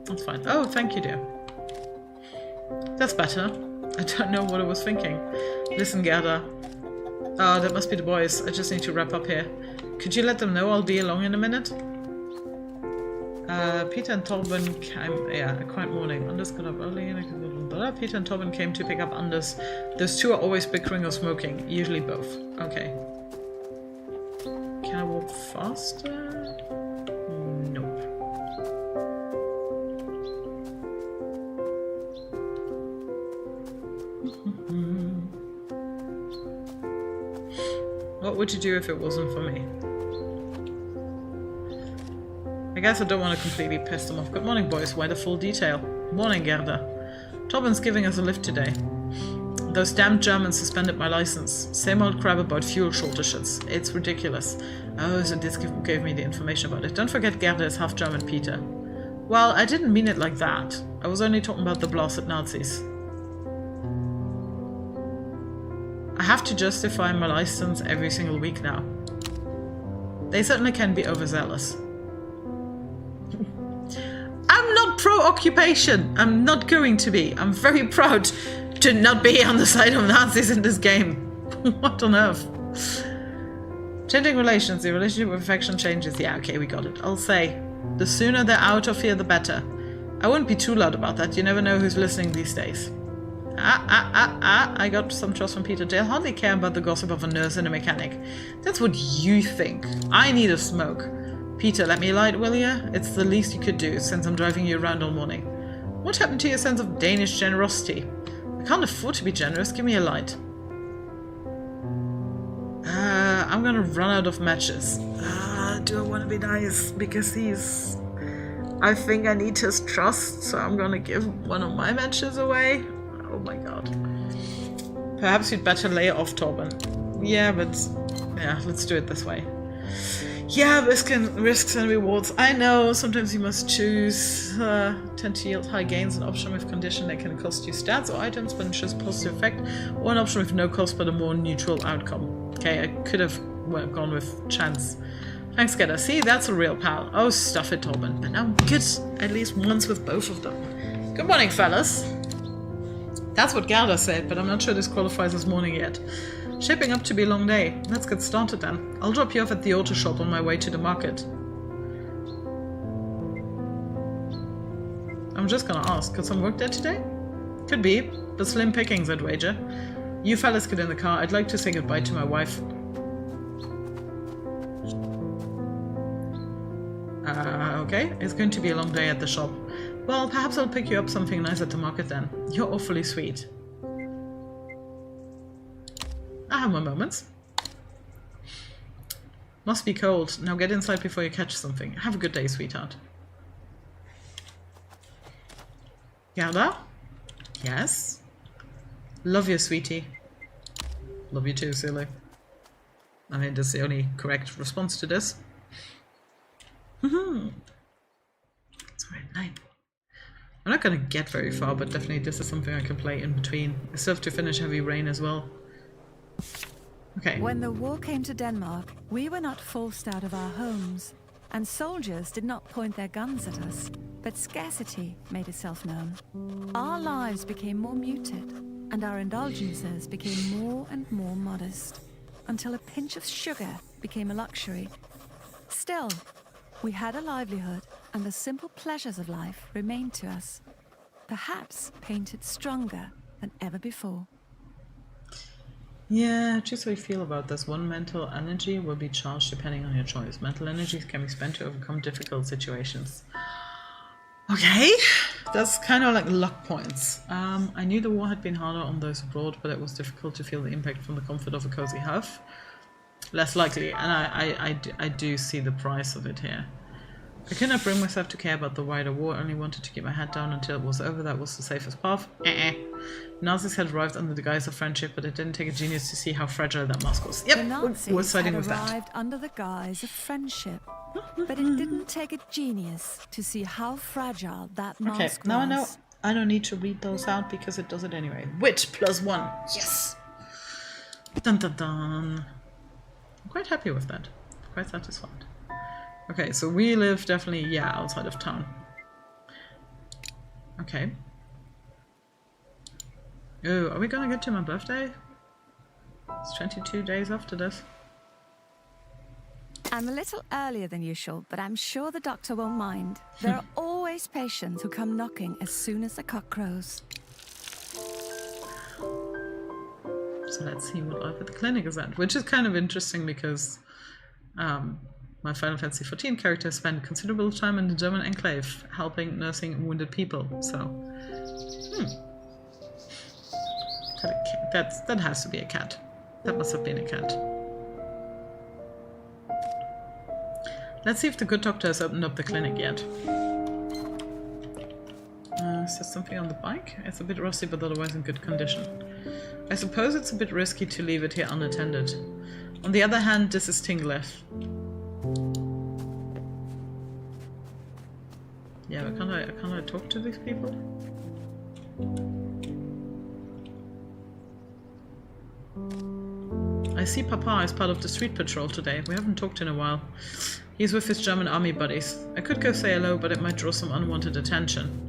Speaker 1: That's fine. Oh, thank you, dear. That's better. I don't know what I was thinking. Listen, Gerda. Oh, that must be the boys. I just need to wrap up here. Could you let them know I'll be along in a minute? Peter and Tobin came... Yeah, a quiet morning. Anders got up early and Peter and Tobin came to pick up Anders. Those two are always bickering or smoking. Usually both. Okay. Can I walk faster? Nope. What would you do if it wasn't for me? I guess I don't want to completely piss them off. Good morning, boys. Why the full detail? Morning, Gerda. Tobin's giving us a lift today. Those damn Germans suspended my license. Same old crap about fuel shortages. It's ridiculous. Oh, so this gave me the information about it. Don't forget Gerda is half German, Peter. Well, I didn't mean it like that. I was only talking about the blasted Nazis. I have to justify my license every single week now. They certainly can be overzealous. I'm not pro-occupation. I'm not going to be. I'm very proud to not be on the side of Nazis in this game. What on earth? Changing relations. The relationship with affection changes. Yeah, okay, we got it. I'll say, the sooner they're out of here, the better. I wouldn't be too loud about that. You never know who's listening these days. I got some trust from Peter. They'll hardly care about the gossip of a nurse and a mechanic. That's what you think. I need a smoke. Peter, let me light, will ya? It's the least you could do, since I'm driving you around all morning. What happened to your sense of Danish generosity? I can't afford to be generous. Give me a light. I'm gonna run out of matches. Do I want to be nice? Because I think I need his trust, so I'm gonna give one of my matches away. Oh my god. Perhaps you'd better lay off, Torben. Yeah, but... Yeah, let's do it this way. Yeah, risks and rewards. I know, sometimes you must choose. Tend to yield high gains, an option with condition that can cost you stats or items but ensures positive effect, or an option with no cost but a more neutral outcome. Okay, I could have gone with chance. Thanks, Gerda. See, that's a real pal. Oh, stuff it, Torben. But now I'm good, at least once with both of them. Good morning, fellas. That's what Gerda said, but I'm not sure this qualifies as morning yet. Shaping up to be a long day. Let's get started then. I'll drop you off at the auto shop on my way to the market. I'm just gonna ask, could some work there today? Could be, but slim pickings, I'd wager. You fellas get in the car. I'd like to say goodbye to my wife. Okay, it's going to be a long day at the shop. Well, perhaps I'll pick you up something nice at the market then. You're awfully sweet. I have my moments. Must be cold. Now get inside before you catch something. Have a good day, sweetheart. Gerda? Yes? Love you, sweetie. Love you too, silly. I mean, that's the only correct response to this. It's alright, night. I'm not gonna get very far, but definitely this is something I can play in between. I still have to finish Heavy Rain as well. Okay.
Speaker 2: When the war came to Denmark, we were not forced out of our homes, and soldiers did not point their guns at us, but scarcity made itself known. Our lives became more muted, and our indulgences became more and more modest, until a pinch of sugar became a luxury. Still, we had a livelihood, and the simple pleasures of life remained to us, perhaps painted stronger than ever before.
Speaker 1: Yeah, just how you feel about this. One mental energy will be charged depending on your choice. Mental energies can be spent to overcome difficult situations. Okay, that's kind of like luck points. I knew the war had been harder on those abroad, but it was difficult to feel the impact from the comfort of a cozy hearth. Less likely, and I do see the price of it here. I could not bring myself to care about the wider war, only wanted to keep my head down until it was over. That was the safest path. Nazis had arrived under the guise of friendship, but it didn't take a genius to see how fragile that mask was. Yep,
Speaker 2: The Nazis
Speaker 1: we're siding
Speaker 2: had
Speaker 1: with that.
Speaker 2: arrived under the guise of friendship, but it didn't take a genius to see how fragile that mask
Speaker 1: Okay,
Speaker 2: was.
Speaker 1: now I know I don't need to read those out because it does it anyway. Wit +1. Yes! Dun dun dun. I'm quite happy with that. Quite satisfied. Okay, so we live definitely, yeah, outside of town. Okay. Oh, are we gonna get to my birthday? It's 22 days after this.
Speaker 2: I'm a little earlier than usual, but I'm sure the doctor won't mind. There are always patients who come knocking as soon as the cock crows.
Speaker 1: So let's see what life at the clinic is at, which is kind of interesting because my Final Fantasy XIV character spent considerable time in the German enclave helping nursing wounded people. So, that has to be a cat. That must have been a cat. Let's see if the good doctor has opened up the clinic yet. Is there something on the bike? It's a bit rusty, but otherwise in good condition. I suppose it's a bit risky to leave it here unattended. On the other hand, this is Tinglev. Yeah, but can't I talk to these people? I see Papa is part of the street patrol today. We haven't talked in a while. He's with his German army buddies. I could go say hello, but it might draw some unwanted attention.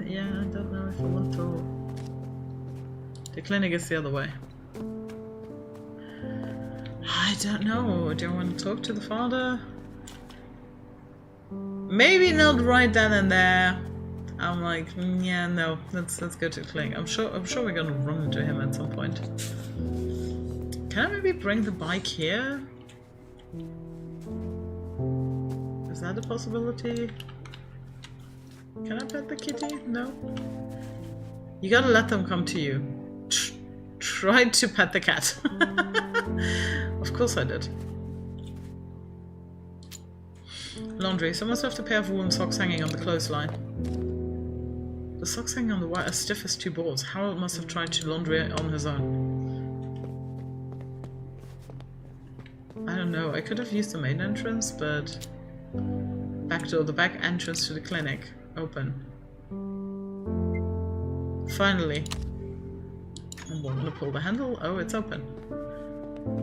Speaker 1: Yeah, I don't know if I want to. The clinic is the other way. I don't know. Do I want to talk to the father? Maybe not right then and there. I'm like, yeah, no. Let's go to the clinic. I'm sure we're gonna run into him at some point. Can I maybe bring the bike here? Is that a possibility? Can I pet the kitty? No. You gotta let them come to you. Tried to pet the cat. Of course I did. Laundry. Someone's left a pair of woolen socks hanging on the clothesline. The socks hanging on the wire are stiff as two boards. Harold must have tried to laundry it on his own. I don't know. I could have used the main entrance, but... Back door. The back entrance to the clinic. Open. Finally. I'm gonna pull the handle. Oh, it's open.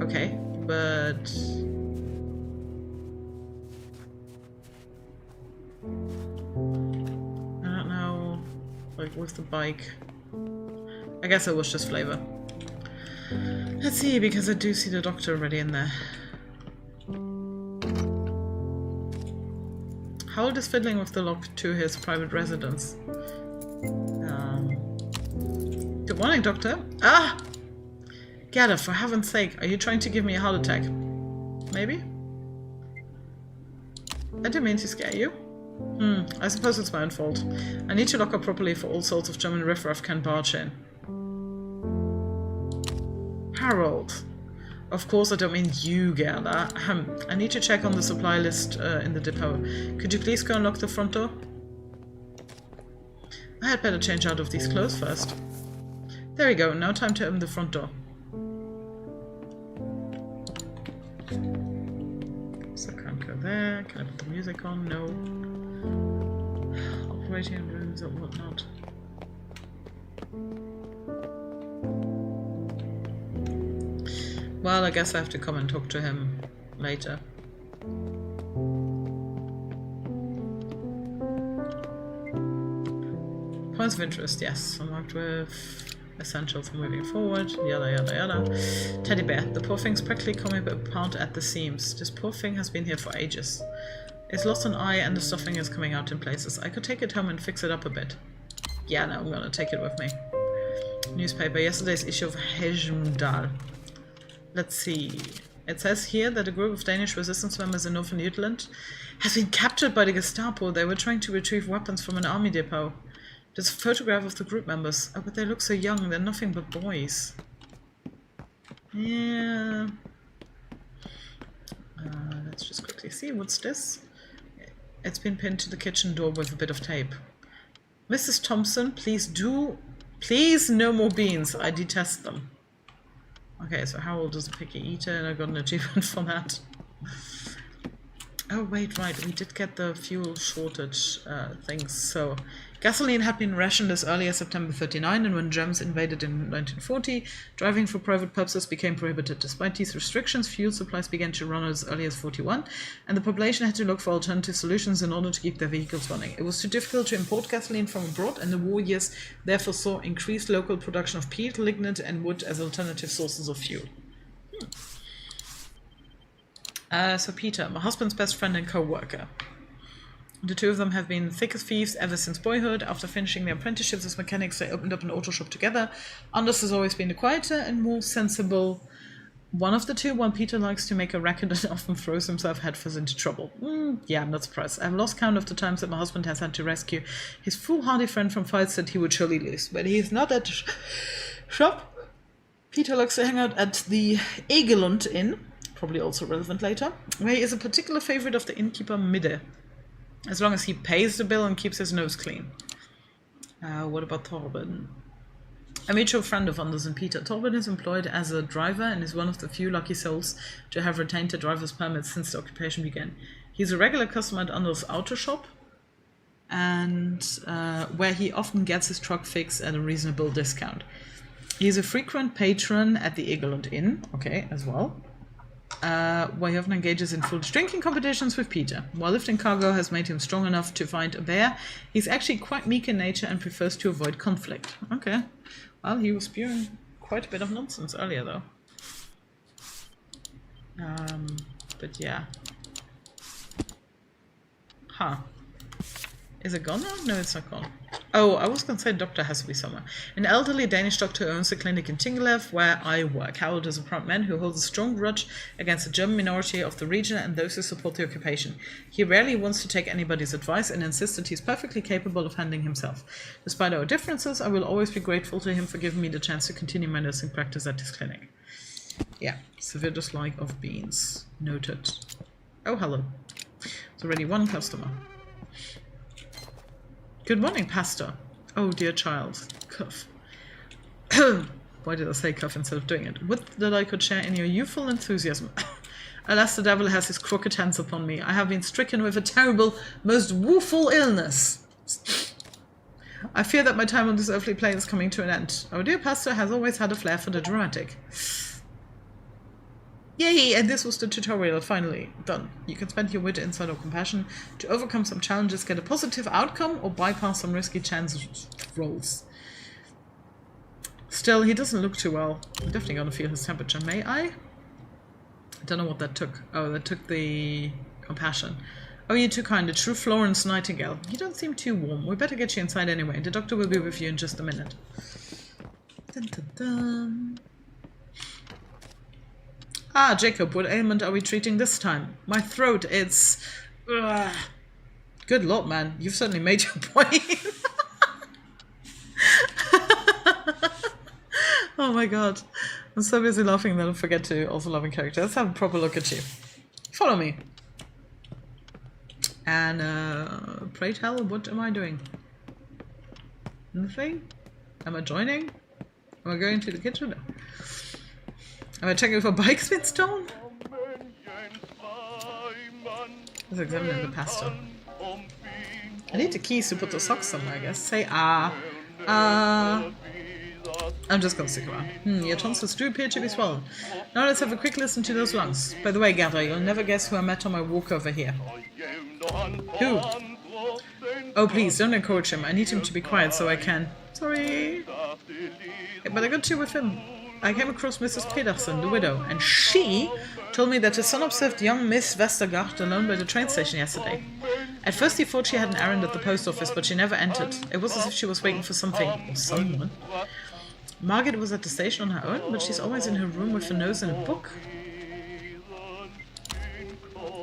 Speaker 1: Okay, but... I don't know, like with the bike. I guess it was just flavor. Let's see, because I do see the doctor already in there. Harold is fiddling with the lock to his private residence. Good morning, Doctor. Ah! Gerda, for heaven's sake, are you trying to give me a heart attack? Maybe? I didn't mean to scare you. I suppose it's my own fault. I need to lock up properly for all sorts of German riffraff can barge in. Harold. Of course I don't mean you, Gerda. I need to check on the supply list in the depot. Could you please go and lock the front door? I had better change out of these clothes first. There we go, now time to open the front door. So I can't go there. Can I put the music on? No. Operating rooms or whatnot. Well, I guess I have to come and talk to him later. Points of interest, yes. I'm marked with essential for moving forward, yada yada yada. Teddy bear. The poor thing's practically coming apart at the seams. This poor thing has been here for ages. It's lost an eye and the stuffing is coming out in places. I could take it home and fix it up a bit. Yeah, no, I'm gonna take it with me. Newspaper. Yesterday's issue of Hejmdal. Let's see. It says here that a group of Danish resistance members in Northern Jutland has been captured by the Gestapo. They were trying to retrieve weapons from an army depot. There's a photograph of the group members. Oh, but they look so young. They're nothing but boys. Yeah. Let's just quickly see. What's this? It's been pinned to the kitchen door with a bit of tape. Mrs. Thompson, please no more beans. I detest them. Okay, so how old is a picky eater? And I got an achievement for that. Oh, wait, right. We did get the fuel shortage things. So, gasoline had been rationed as early as September 39, and when Germans invaded in 1940, driving for private purposes became prohibited. Despite these restrictions, fuel supplies began to run as early as 41, and the population had to look for alternative solutions in order to keep their vehicles running. It was too difficult to import gasoline from abroad, and the war years therefore saw increased local production of peat, lignite, and wood as alternative sources of fuel. So Peter, my husband's best friend and co-worker. The two of them have been thick as thieves ever since boyhood. After finishing their apprenticeships as mechanics, they opened up an auto shop together. Anders has always been the quieter and more sensible one of the two, while Peter likes to make a racket and often throws himself headfirst into trouble. Yeah, I'm not surprised. I've lost count of the times that my husband has had to rescue his foolhardy friend from fights that he would surely lose. When he is not at the shop, Peter likes to hang out at the Egelund Inn, probably also relevant later, where he is a particular favorite of the innkeeper Midde, as long as he pays the bill and keeps his nose clean. What about Torben? A mutual friend of Anders and Peter. Torben is employed as a driver and is one of the few lucky souls to have retained a driver's permit since the occupation began. He's a regular customer at Anders' auto shop, and where he often gets his truck fixed at a reasonable discount. He's a frequent patron at the Egelund Inn, okay, as well, where he often engages in foolish drinking competitions with Peter. While lifting cargo has made him strong enough to fight a bear, he's actually quite meek in nature and prefers to avoid conflict. Okay. Well, he was spewing quite a bit of nonsense earlier, though. But yeah. Huh. Is it gone now? No, it's not gone. Oh, I was going to say doctor has to be somewhere. An elderly Danish doctor who owns a clinic in Tinglev, where I work. Harold is a proud man who holds a strong grudge against the German minority of the region and those who support the occupation. He rarely wants to take anybody's advice and insists that he's perfectly capable of handling himself. Despite our differences, I will always be grateful to him for giving me the chance to continue my nursing practice at his clinic. Yeah, severe dislike of beans. Noted. Oh, hello. There's already one customer. Good morning, Pastor. Oh, dear child. Cough. Why did I say cough instead of doing it? Would that I could share in your youthful enthusiasm. Alas, the devil has his crooked hands upon me. I have been stricken with a terrible, most woeful illness. I fear that my time on this earthly plane is coming to an end. Our dear Pastor has always had a flair for the dramatic. Yay! And this was the tutorial, finally done. You can spend your wit, insight, or compassion to overcome some challenges, get a positive outcome, or bypass some risky chance rolls. Still, he doesn't look too well. I'm definitely gonna feel his temperature. May I? I don't know what that took. Oh, that took the compassion. Oh, you're too kind. A true Florence Nightingale. You don't seem too warm. We better get you inside anyway. The doctor will be with you in just a minute. Dun, dun, dun. Ah, Jacob, what ailment are we treating this time? My throat, it's... Ugh. Good lord, man. You've certainly made your point. Oh my god. I'm so busy laughing that I forget to also love in character. Let's have a proper look at you. Follow me. And, pray tell, what am I doing? Nothing? Am I joining? Am I going to the kitchen? Am I checking for bikes been stolen? Let's examine the pastor. I need the keys to put the socks somewhere, I guess. Say I'm just gonna stick around. Your tonsils do appear to be swollen. Now let's have a quick listen to those lungs. By the way, Gerda, you'll never guess who I met on my walk over here. Who? Oh, please, don't encourage him. I need him to be quiet so I can... Sorry. Yeah, but I got two with him. I came across Mrs. Pedersen, the widow, and she told me that her son observed young Miss Westergaard alone by the train station yesterday. At first he thought she had an errand at the post office, but she never entered. It was as if she was waiting for something, or someone. Margaret was at the station on her own, but she's always in her room with her nose in a book.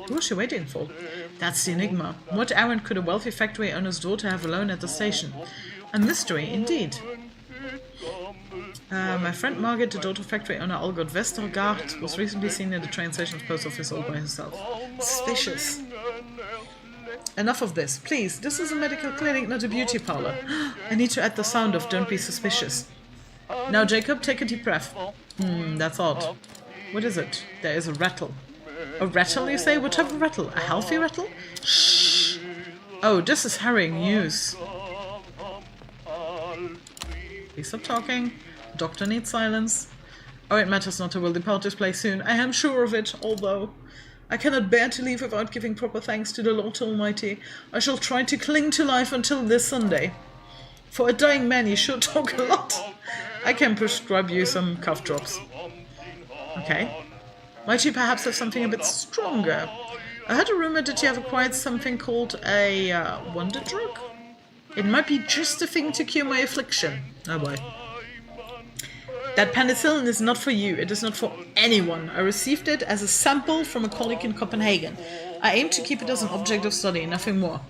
Speaker 1: Who was she waiting for? That's the enigma. What errand could a wealthy factory owner's daughter have alone at the station? A mystery, indeed. My friend Margaret, the daughter factory owner Olgot Westergaard, was recently seen at the train station's post office all by herself. Suspicious. Enough of this. Please, this is a medical clinic, not a beauty parlor. I need to add the sound of "don't be suspicious." Now, Jacob, take a deep breath. That's odd. What is it? There is a rattle. A rattle, you say? What type of rattle? A healthy rattle? Shh. Oh, this is harrowing news. Please stop talking. Doctor needs silence. Oh, it matters not. I will depart this place soon. I am sure of it, although I cannot bear to leave without giving proper thanks to the Lord Almighty. I shall try to cling to life until this Sunday. For a dying man, you should talk a lot. I can prescribe you some cough drops. Okay. Might you perhaps have something a bit stronger? I heard a rumor that you have acquired something called a wonder drug? It might be just the thing to cure my affliction. Oh boy. That penicillin is not for you. It is not for anyone. I received it as a sample from a colleague in Copenhagen. I aim to keep it as an object of study, nothing more.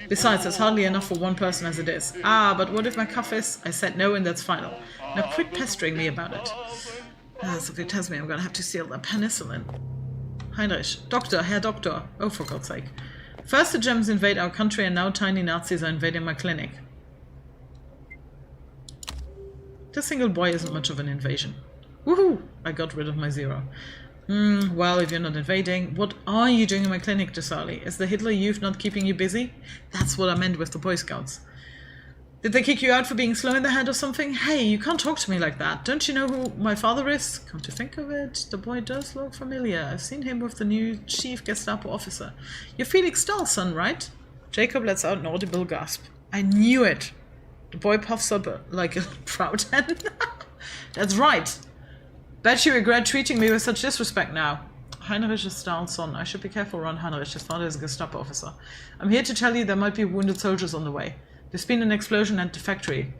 Speaker 1: Besides, there's hardly enough for one person as it is. Ah, but what if my cough is? I said no, and that's final. Now quit pestering me about it. Something tells me I'm gonna have to steal that penicillin. Heinrich. Doctor, Herr Doctor. Oh, for God's sake. First the Germans invade our country, and now tiny Nazis are invading my clinic. This single boy isn't much of an invasion. Woohoo! I got rid of my zero. Well, if you're not invading, what are you doing in my clinic, Desali? Is the Hitler Youth not keeping you busy? That's what I meant with the Boy Scouts. Did they kick you out for being slow in the head or something? Hey, you can't talk to me like that. Don't you know who my father is? Come to think of it, the boy does look familiar. I've seen him with the new chief Gestapo officer. You're Felix Stahl's son, right? Jacob lets out an audible gasp. I knew it. The boy puffs up like a proud hen. That's right. Bet you regret treating me with such disrespect now. Heinrich is Stahl's son. I should be careful around Heinrich. His father is a Gestapo officer. I'm here to tell you there might be wounded soldiers on the way. There's been an explosion at the factory.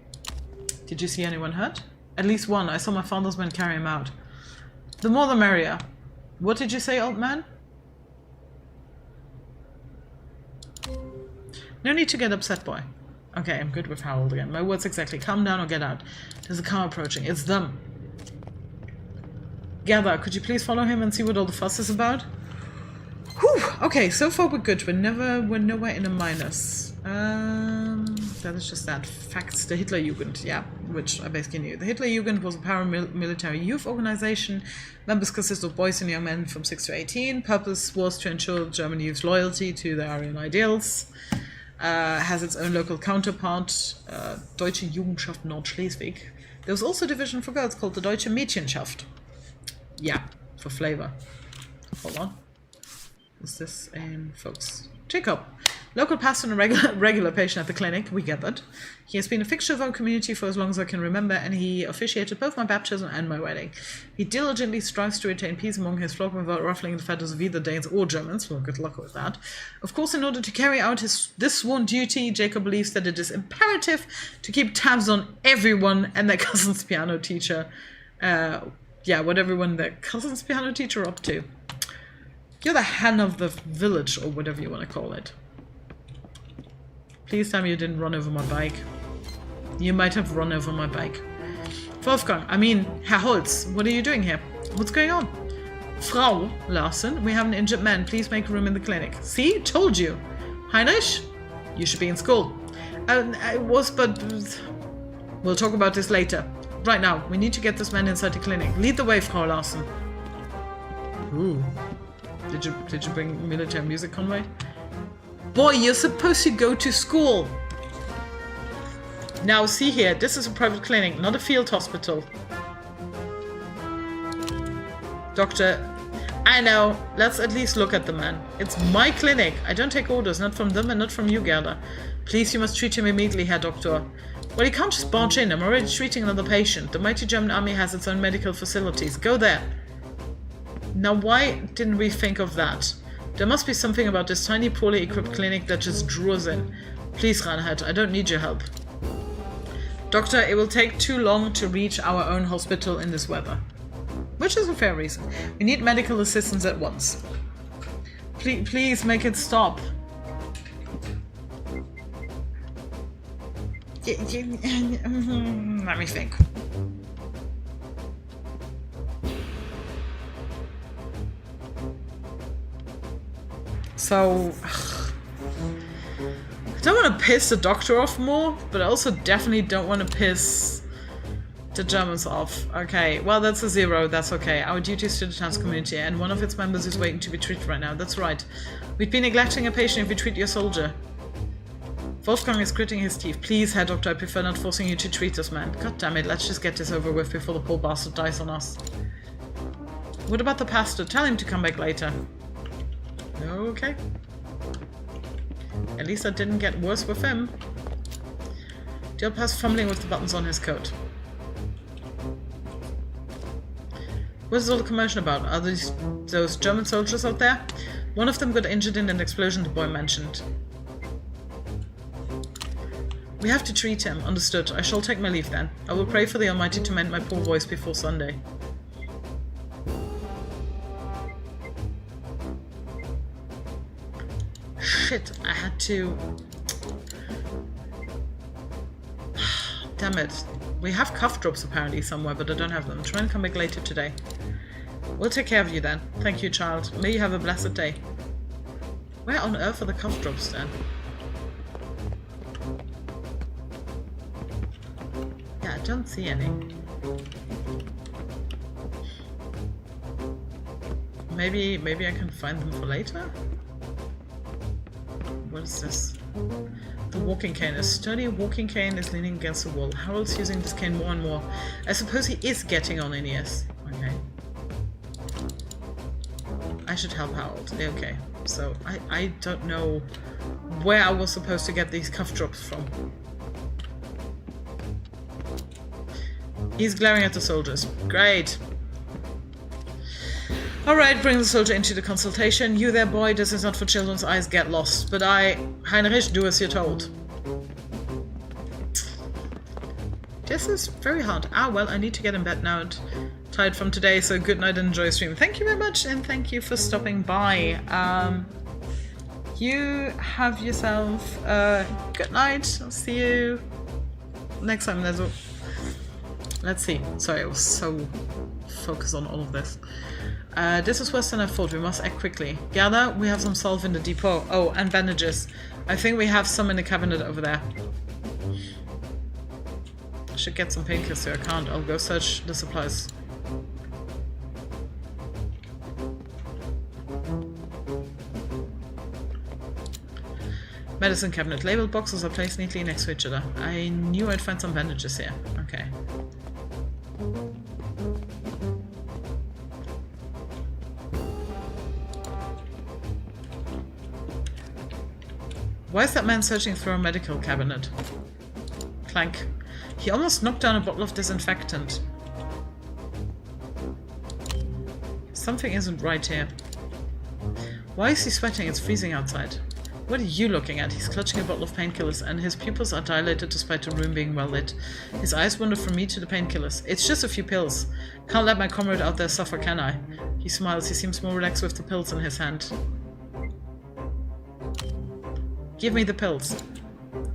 Speaker 1: Did you see anyone hurt? At least one. I saw my father's men carry him out. The more the merrier. What did you say, old man? No need to get upset, boy. Okay, I'm good with Harold again. My words exactly. Calm down or get out. There's a car approaching. It's them. Gerda, could you please follow him and see what all the fuss is about? Whew! Okay, so far we're good. We're nowhere in a minus. That is just that. Facts. The Hitler Jugend, yeah, which I basically knew. The Hitler Jugend was a paramilitary youth organization. Members consist of boys and young men from 6 to 18. Purpose was to ensure German youth's loyalty to their Aryan ideals. Has its own local counterpart, Deutsche Jugendschaft Nordschleswig. There was also a division for girls called the Deutsche Mädchenschaft. Yeah, for flavor. Hold on. Is this in folks? Jacob. Local pastor and a regular patient at the clinic. We get that. He has been a fixture of our community for as long as I can remember, and he officiated both my baptism and my wedding. He diligently strives to retain peace among his flock without ruffling the feathers of either Danes or Germans. Well, good luck with that. Of course, in order to carry out this sworn duty, Jacob believes that it is imperative to keep tabs on everyone and their cousin's piano teacher. Yeah, what everyone their cousin's piano teacher are up to. You're the hen of the village, or whatever you want to call it. Please tell me you didn't run over my bike. You might have run over my bike. Wolfgang, I mean, Herr Holz, what are you doing here? What's going on? Frau Larsen, we have an injured man. Please make room in the clinic. See? Told you. Heinrich? You should be in school. I was, but... We'll talk about this later. Right now, we need to get this man inside the clinic. Lead the way, Frau Larsen. Ooh. Did you bring military music, Conway? Boy, you're supposed to go to school. Now, see here. This is a private clinic, not a field hospital. Doctor, I know. Let's at least look at the man. It's my clinic. I don't take orders, not from them and not from you, Gerda. Please, you must treat him immediately, Herr Doctor. Well, you can't just barge in. I'm already treating another patient. The mighty German army has its own medical facilities. Go there. Now, why didn't we think of that? There must be something about this tiny, poorly equipped clinic that just drew us in. Please, Reinhard, I don't need your help. Doctor, it will take too long to reach our own hospital in this weather. Which is a fair reason. We need medical assistance at once. Please make it stop. Let me think. So... I don't want to piss the doctor off more, but I also definitely don't want to piss the Germans off. Okay, well that's a 0, that's okay. Our duty is to the town's community, and one of its members is waiting to be treated right now. That's right. We'd be neglecting a patient if we treat your soldier. Wolfgang is gritting his teeth. Please, Herr Doctor, I prefer not forcing you to treat this man. God damn it, let's just get this over with before the poor bastard dies on us. What about the pastor? Tell him to come back later. Okay. At least that didn't get worse with him. Dialpa's fumbling with the buttons on his coat. What is all the commotion about? Are those German soldiers out there? One of them got injured in an explosion the boy mentioned. We have to treat him. Understood. I shall take my leave then. I will pray for the Almighty to mend my poor voice before Sunday. Shit, I had to... Damn it. We have cough drops apparently somewhere, but I don't have them. Try and come back later today. We'll take care of you then. Thank you, child. May you have a blessed day. Where on earth are the cough drops then? Yeah, I don't see any. Maybe I can find them for later? What is this? The walking cane. A sturdy walking cane is leaning against the wall. Harold's using this cane more and more. I suppose he is getting on in years. Okay. I should help Harold. Okay. So, I don't know where I was supposed to get these cough drops from. He's glaring at the soldiers. Great. Alright, bring the soldier into the consultation. You there, boy, this is not for children's eyes, get lost. But Heinrich, do as you're told. This is very hard. Ah, well, I need to get in bed now and tired from today, so good night and enjoy stream. Thank you very much, and thank you for stopping by. You have yourself a good night. I'll see you next time. Let's see. Sorry, I was so focused on all of this. This is worse than I thought. We must act quickly. Gerda, we have some salve in the depot. Oh, and bandages. I think we have some in the cabinet over there. I should get some painkillers so I can't. I'll go search the supplies. Medicine cabinet. Labeled boxes are placed neatly next to each other. I knew I'd find some bandages here. Okay. Why is that man searching through a medical cabinet? Clank. He almost knocked down a bottle of disinfectant. Something isn't right here. Why is he sweating? It's freezing outside. What are you looking at? He's clutching a bottle of painkillers and his pupils are dilated despite the room being well lit. His eyes wander from me to the painkillers. It's just a few pills. Can't let my comrade out there suffer, can I? He smiles. He seems more relaxed with the pills in his hand. Give me the pills.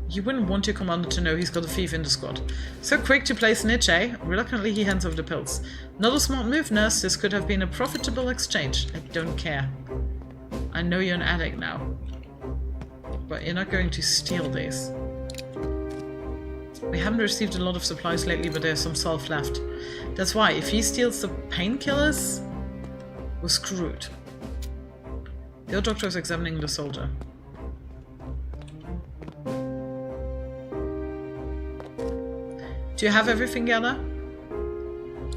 Speaker 1: You wouldn't want your commander to know he's got a thief in the squad. So quick to place an itch, eh? Reluctantly he hands over the pills. Not a smart move, nurse. This could have been a profitable exchange. I don't care. I know you're an addict now. But you're not going to steal these. We haven't received a lot of supplies lately, but there's some salve left. That's why, if he steals the painkillers, we're screwed. The old doctor is examining the soldier. Do you have everything, Gerda?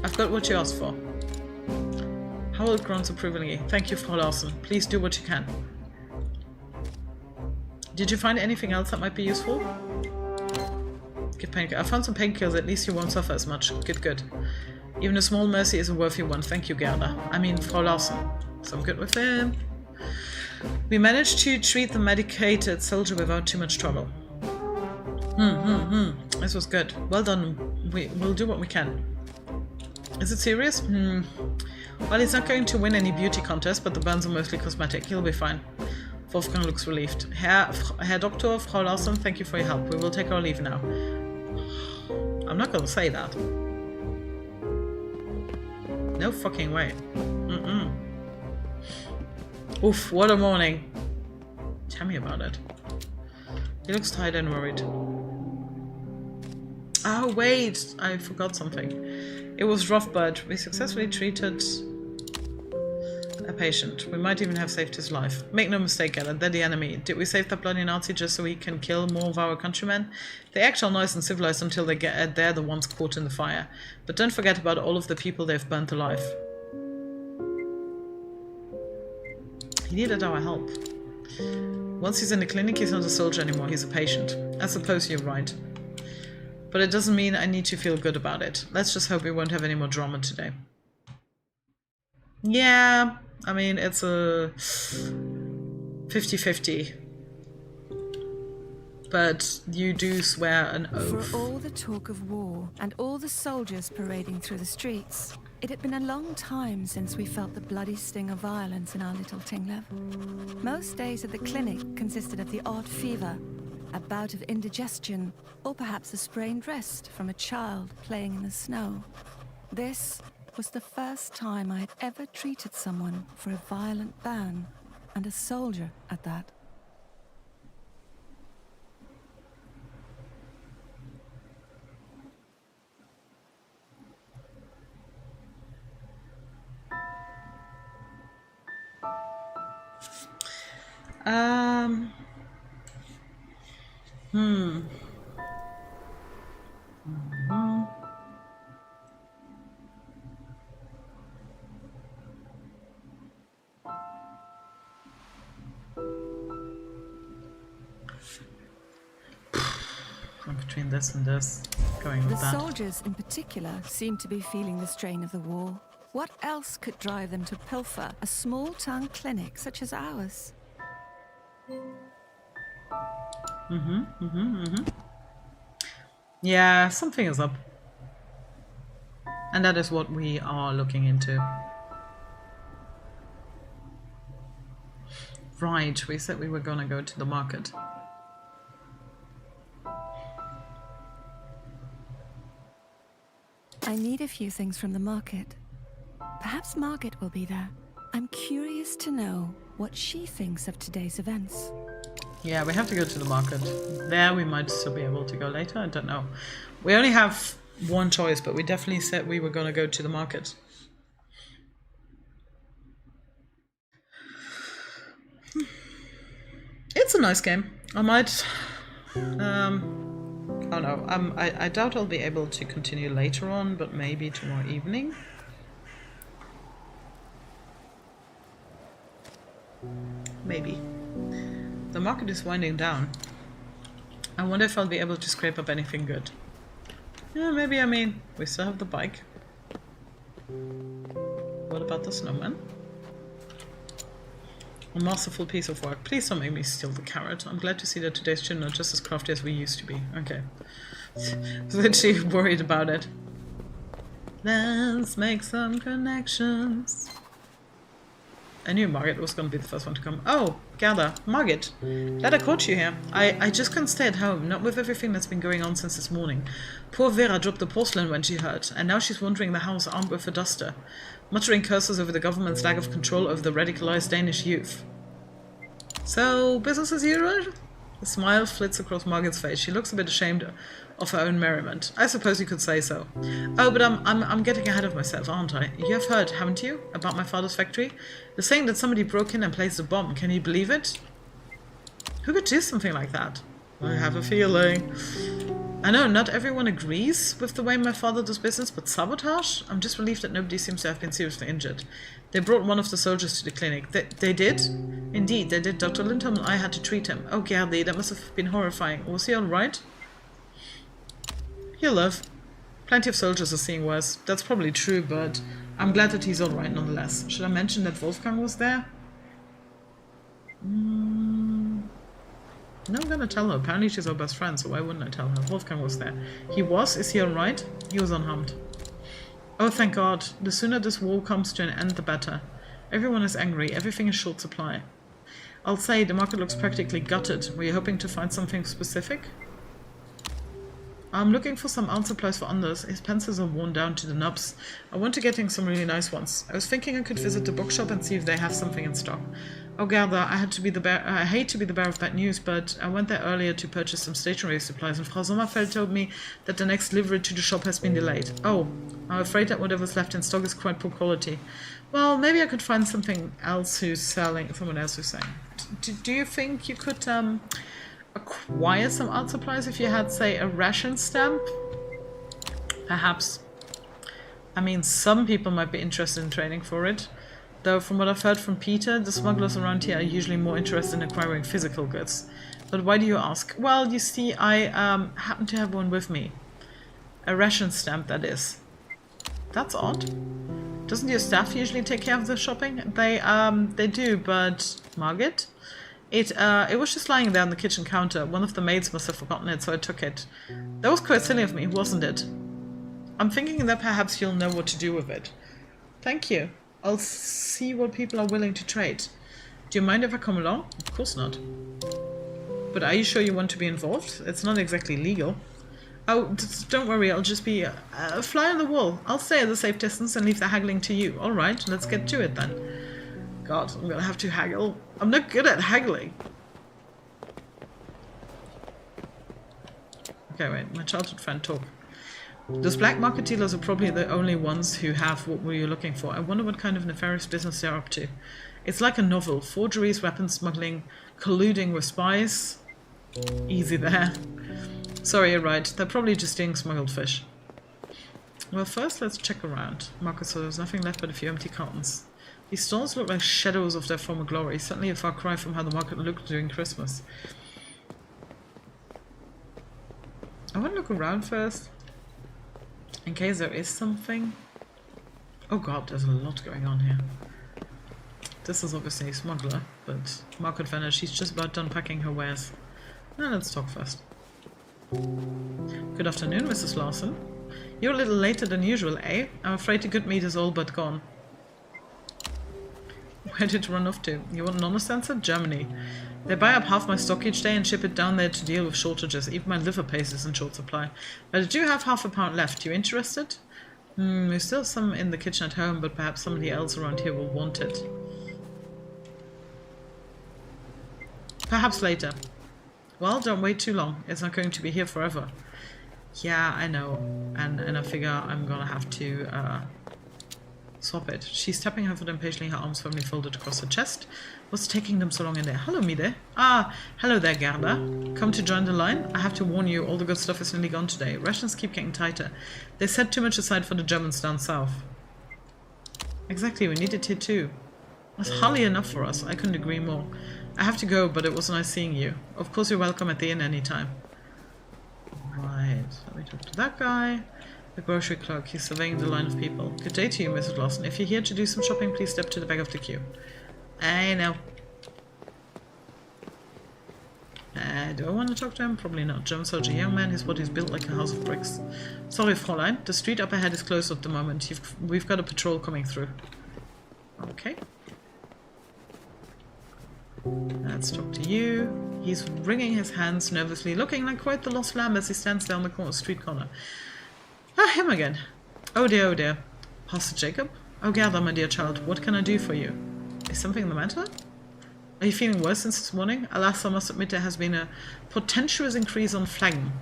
Speaker 1: I've got what you asked for. Harold grunts approvingly. Thank you, Frau Larsen. Please do what you can. Did you find anything else that might be useful? Give painkiller. I found some painkillers. At least you won't suffer as much. Good, good. Even a small mercy is a worthy one. Thank you, Gerda. I mean, Frau Larsen. So I'm good with him. We managed to treat the medicated soldier without too much trouble. This was good. Well done. We'll do what we can. Is it serious? Well, he's not going to win any beauty contest, but the burns are mostly cosmetic. He'll be fine. Wolfgang looks relieved. Herr Doctor, Frau Larsen, thank you for your help. We will take our leave now. I'm not going to say that. No fucking way. Oof, what a morning. tell me about it. He looks tired and worried. Oh, wait! I forgot something. It was rough, but we successfully treated a patient. We might even have saved his life. Make no mistake, Gerda, they're the enemy. Did we save that bloody Nazi just so we can kill more of our countrymen? They act all nice and civilized until they're the ones caught in the fire. But don't forget about all of the people they've burnt alive. He needed our help. Once he's in the clinic, he's not a soldier anymore, he's a patient. I suppose you're right. But it doesn't mean I need to feel good about it. Let's just hope we won't have any more drama today. Yeah, I mean, it's a 50-50. But you do swear an oath.
Speaker 2: For all the talk of war and all the soldiers parading through the streets, it had been a long time since we felt the bloody sting of violence in our little Tinglev. Most days at the clinic consisted of the odd fever, a bout of indigestion, or perhaps a sprained wrist from a child playing in the snow. This was the first time I had ever treated someone for a violent ban, and a soldier at that.
Speaker 1: Between this and this, going with that.
Speaker 2: The soldiers in particular seemed to be feeling the strain of the war. What else could drive them to pilfer a small-town clinic such as ours?
Speaker 1: Yeah, something is up. And that is what we are looking into. Right, we said we were gonna go to the market.
Speaker 2: I need a few things from the market. Perhaps Margaret will be there. I'm curious to know what she thinks of today's events.
Speaker 1: Yeah, we have to go to the market. There we might still be able to go later, I don't know. We only have one choice, but we definitely said we were going to go to the market. It's a nice game. I might... oh no, I doubt I'll be able to continue later on, but maybe tomorrow evening. Maybe. The market is winding down. I wonder if I'll be able to scrape up anything good. Yeah, maybe, I mean, we still have the bike. What about the snowman? A masterful piece of work. Please don't make me steal the carrot. I'm glad to see that today's children are just as crafty as we used to be. Okay. I was literally worried about it. Let's make some connections. I knew Margaret was going to be the first one to come. Oh, Gerda. Margaret. Glad I caught you here. I just couldn't stay at home, not with everything that's been going on since this morning. Poor Vera dropped the porcelain when she heard, and now she's wandering the house armed with a duster, muttering curses over the government's lack of control over the radicalized Danish youth. So, business as usual? A smile flits across Margaret's face. She looks a bit ashamed of her own merriment. I suppose you could say so. Oh, but I'm getting ahead of myself, aren't I? You have heard, haven't you, about my father's factory? They're saying that somebody broke in and placed a bomb. Can you believe it? Who could do something like that? I have a feeling. I know not everyone agrees with the way my father does business, but sabotage? I'm just relieved that nobody seems to have been seriously injured. They brought one of the soldiers to the clinic. They did? Indeed, they did. Dr. Lindholm and I had to treat him. Oh, Gerda, that must have been horrifying. Was he alright? He'll live. Plenty of soldiers are seeing worse. That's probably true, but I'm glad that he's alright nonetheless. Should I mention that Wolfgang was there? No, I'm gonna tell her. Apparently she's our best friend, so why wouldn't I tell her? Wolfgang was there. He was? Is he alright? He was unharmed. Oh, thank God. The sooner this war comes to an end, the better. Everyone is angry. Everything is short supply. I'll say, the market looks practically gutted. Were you hoping to find something specific? I'm looking for some art supplies for Anders. His pencils are worn down to the nubs. I want to get him some really nice ones. I was thinking I could visit the bookshop and see if they have something in stock. Oh, Gerda, I hate to be the bearer of bad news, but I went there earlier to purchase some stationery supplies, and Frau Sommerfeld told me that the next delivery to the shop has been delayed. Oh, I'm afraid that whatever's left in stock is quite poor quality. Well, maybe I could find someone else who's selling. Do you think you could acquire some art supplies if you had, say, a ration stamp? Perhaps. I mean, some people might be interested in trading for it. Though from what I've heard from Peter, the smugglers around here are usually more interested in acquiring physical goods. But why do you ask? Well, you see, I happen to have one with me. A ration stamp, that is. That's odd. Doesn't your staff usually take care of the shopping? They do, but Margaret? It was just lying there on the kitchen counter. One of the maids must have forgotten it, so I took it. That was quite silly of me, wasn't it? I'm thinking that perhaps you'll know what to do with it. Thank you. I'll see what people are willing to trade. Do you mind if I come along? Of course not. But are you sure you want to be involved? It's not exactly legal. Oh, don't worry, I'll just be a fly on the wall. I'll stay at a safe distance and leave the haggling to you. Alright, let's get to it then. God, I'm gonna have to haggle. I'm not good at haggling. Okay, wait, my childhood friend talk. Those black market dealers are probably the only ones who have what were you looking for. I wonder what kind of nefarious business they're up to. It's like a novel. Forgeries, weapons smuggling, colluding with spies. Easy there. Sorry, you're right. They're probably just stealing smuggled fish. Well, first let's check around. Marcus said there's nothing left but a few empty cartons. These stores look like shadows of their former glory. Certainly a far cry from how the market looked during Christmas. I want to look around first. In case there is something. Oh god, there's a lot going on here. This is obviously a smuggler, but market vendor, she's just about done packing her wares. Now let's talk first. Good afternoon, Mrs. Lawson. You're a little later than usual, eh? I'm afraid the good meat is all but gone. Where did you run off to? You want an honest answer? Germany. They buy up half my stock each day and ship it down there to deal with shortages. Even my liver paste is in short supply. But I do have half a pound left. You interested? We still have some in the kitchen at home, but perhaps somebody else around here will want it. Perhaps later. Well, don't wait too long. It's not going to be here forever. Yeah, I know. And I figure I'm gonna have to swap it. She's tapping her foot impatiently, her arms firmly folded across her chest. What's taking them so long in there? Hello, Mide. Ah, hello there, Gerda. Come to join the line? I have to warn you, all the good stuff is nearly gone today. Rations keep getting tighter. They set too much aside for the Germans down south. Exactly, we need it here too. That's hardly enough for us. I couldn't agree more. I have to go, but it was nice seeing you. Of course you're welcome at the inn anytime. Right, let me talk to that guy. The grocery clerk, he's surveying the line of people. Good day to you, Mrs. Lawson. If you're here to do some shopping, please step to the back of the queue. I know. Do I want to talk to him? Probably not. German soldier, young man, his body's built like a house of bricks. Sorry, Fräulein. The street up ahead is closed at the moment. We've got a patrol coming through. Okay. Let's talk to you. He's wringing his hands nervously, looking like quite the lost lamb as he stands there on the street corner. Ah, him again. Oh dear, oh dear. Pastor Jacob? Oh, Gerda, my dear child, what can I do for you? Is something the matter? Are you feeling worse since this morning? Alas, I must admit there has been a portentous increase on phlegm.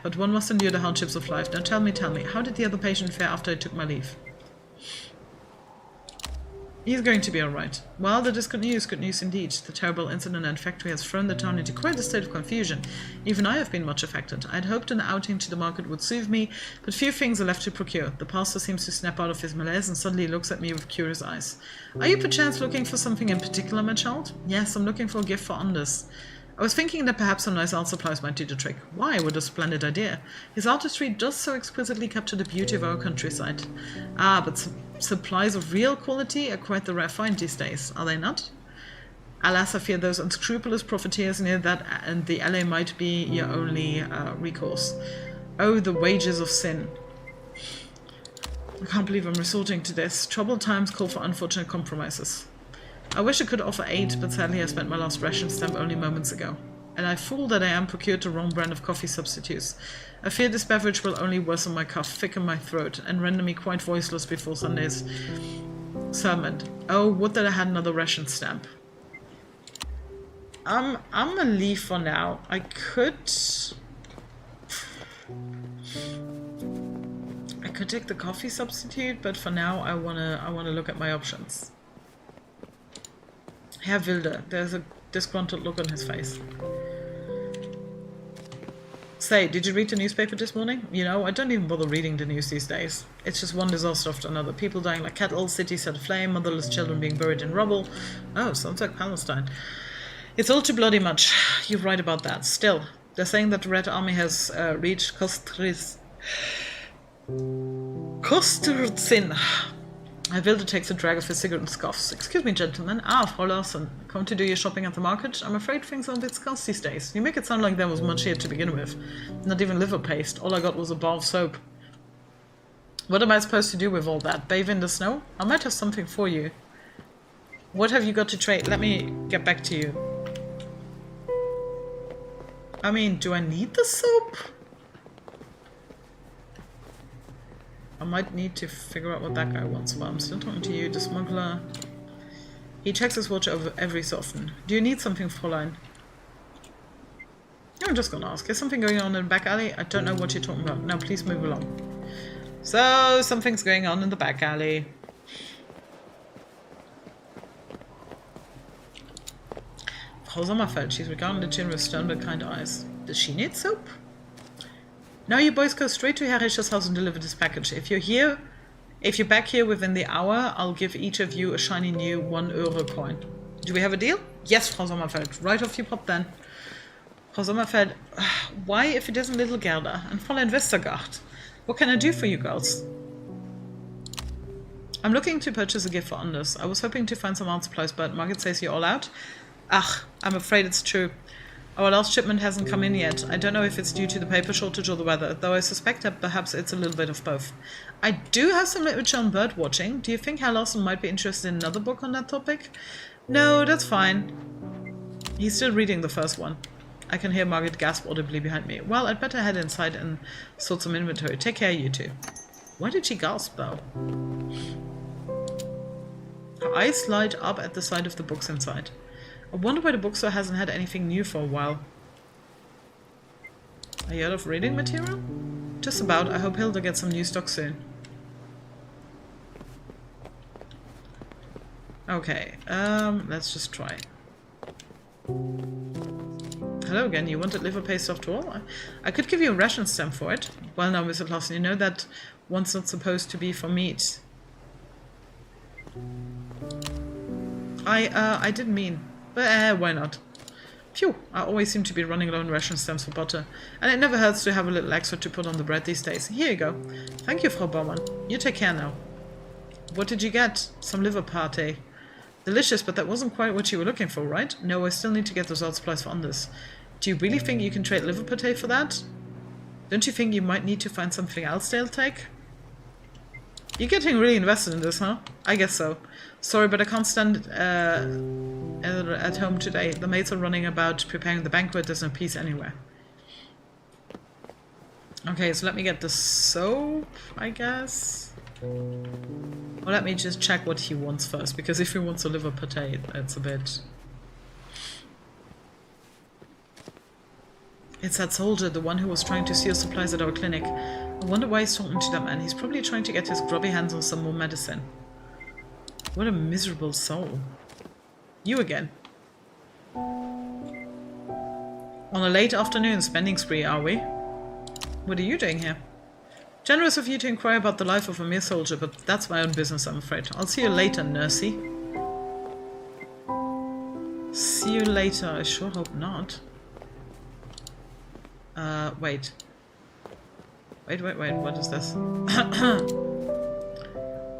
Speaker 1: But one must endure the hardships of life. Now tell me, how did the other patient fare after I took my leave? He's going to be alright. Well, that is good news indeed. The terrible incident at factory has thrown the town into quite a state of confusion. Even I have been much affected. I'd hoped an outing to the market would soothe me, but few things are left to procure. The pastor seems to snap out of his malaise and suddenly looks at me with curious eyes. Are you perchance looking for something in particular, my child? Yes, I'm looking for a gift for Anders. I was thinking that perhaps some nice art supplies might do the trick. Why? What a splendid idea. His artistry does so exquisitely capture the beauty of our countryside. Ah, but supplies of real quality are quite the rare find these days, are they not? Alas, I fear those unscrupulous profiteers near that and the alley might be your only recourse. Oh, the wages of sin. I can't believe I'm resorting to this. Troubled times call for unfortunate compromises. I wish I could offer aid, but sadly I spent my last ration stamp only moments ago. And I fool that I am procured the wrong brand of coffee substitutes. I fear this beverage will only worsen my cough, thicken my throat, and render me quite voiceless before Sundays. Sermon. Oh, would that I had another ration stamp. I'm gonna leave for now. I could take the coffee substitute, but for now I wanna look at my options. Herr Wilde, there's a disgruntled look on his face. Say, did you read the newspaper this morning? You know, I don't even bother reading the news these days. It's just one disaster after another. People dying like cattle, cities set aflame, motherless children being buried in rubble. Oh, sounds like Palestine. It's all too bloody much. You're right about that. Still, they're saying that the Red Army has reached Kosturzin. Wilde takes a drag of his cigarette and scoffs. Excuse me, gentlemen. Ah, Frau Larsen. Come to do your shopping at the market? I'm afraid things are a bit scarce these days. You make it sound like there was much here to begin with. Not even liver paste. All I got was a bar of soap. What am I supposed to do with all that? Bathe in the snow? I might have something for you. What have you got to trade? Let me get back to you. I mean, do I need the soap? I might need to figure out what that guy wants, but I'm still talking to you, the smuggler. He checks his watch over every so often. Do you need something, Fräulein? I'm just gonna ask. Is something going on in the back alley? I don't know what you're talking about. Now please move along. So, something's going on in the back alley. Frau Sommerfeld, she's regarding the chin with stern but kind eyes. Does she need soap? Now you boys go straight to Herr Rischer's house and deliver this package. If you're back here within the hour, I'll give each of you a shiny new €1 coin. Do we have a deal? Yes, Frau Sommerfeld. Right off you pop then. Frau Sommerfeld, why if it isn't little Gerda and Fräulein Westergaard? What can I do for you girls? I'm looking to purchase a gift for Anders. I was hoping to find some art supplies, but Margaret says you're all out. Ach, I'm afraid it's true. Our last shipment hasn't come in yet. I don't know if it's due to the paper shortage or the weather, though I suspect that perhaps it's a little bit of both. I do have some literature on bird watching. Do you think Herr Larsen might be interested in another book on that topic? No, that's fine. He's still reading the first one. I can hear Margaret gasp audibly behind me. Well, I'd better head inside and sort some inventory. Take care, you two. Why did she gasp, though? Her eyes light up at the sight of the books inside. I wonder why the bookstore hasn't had anything new for a while. Are you out of reading material? Just about. I hope Hilda gets some new stock soon. Okay, let's just try. Hello again, you wanted liver paste after all? I could give you a ration stamp for it. Well now, Mr. Larsen, you know that one's not supposed to be for meat. I didn't mean... But why not? Phew, I always seem to be running low on ration stamps for butter. And it never hurts to have a little extra to put on the bread these days. Here you go. Thank you, Frau Baumann. You take care now. What did you get? Some liver pate. Delicious, but that wasn't quite what you were looking for, right? No, I still need to get those art supplies for Anders. Do you really think you can trade liver pate for that? Don't you think you might need to find something else they'll take? You're getting really invested in this, huh? I guess so. Sorry, but I can't stand at home today. The maids are running about preparing the banquet. There's no peace anywhere. Okay, so let me get the soap, I guess. Well, let me just check what he wants first, because if he wants a liver pate, that's a bit... It's that soldier, the one who was trying to steal supplies at our clinic. I wonder why he's talking to that man. He's probably trying to get his grubby hands on some more medicine. What a miserable soul. You again. On a late afternoon spending spree, are we? What are you doing here? Generous of you to inquire about the life of a mere soldier, but that's my own business, I'm afraid. I'll see you later, nursey. See you later. I sure hope not. Wait. Wait, what is this?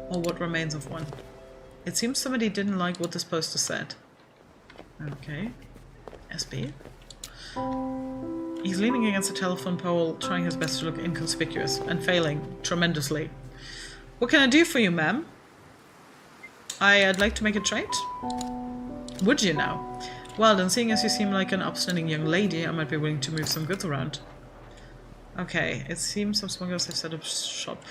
Speaker 1: Or what remains of one. It seems somebody didn't like what this poster said. Okay. SB. He's leaning against a telephone pole, trying his best to look inconspicuous, and failing tremendously. What can I do for you, ma'am? I'd like to make a trade. Would you now? Well, then, seeing as you seem like an upstanding young lady, I might be willing to move some goods around. Okay, it seems some smugglers have set up shop.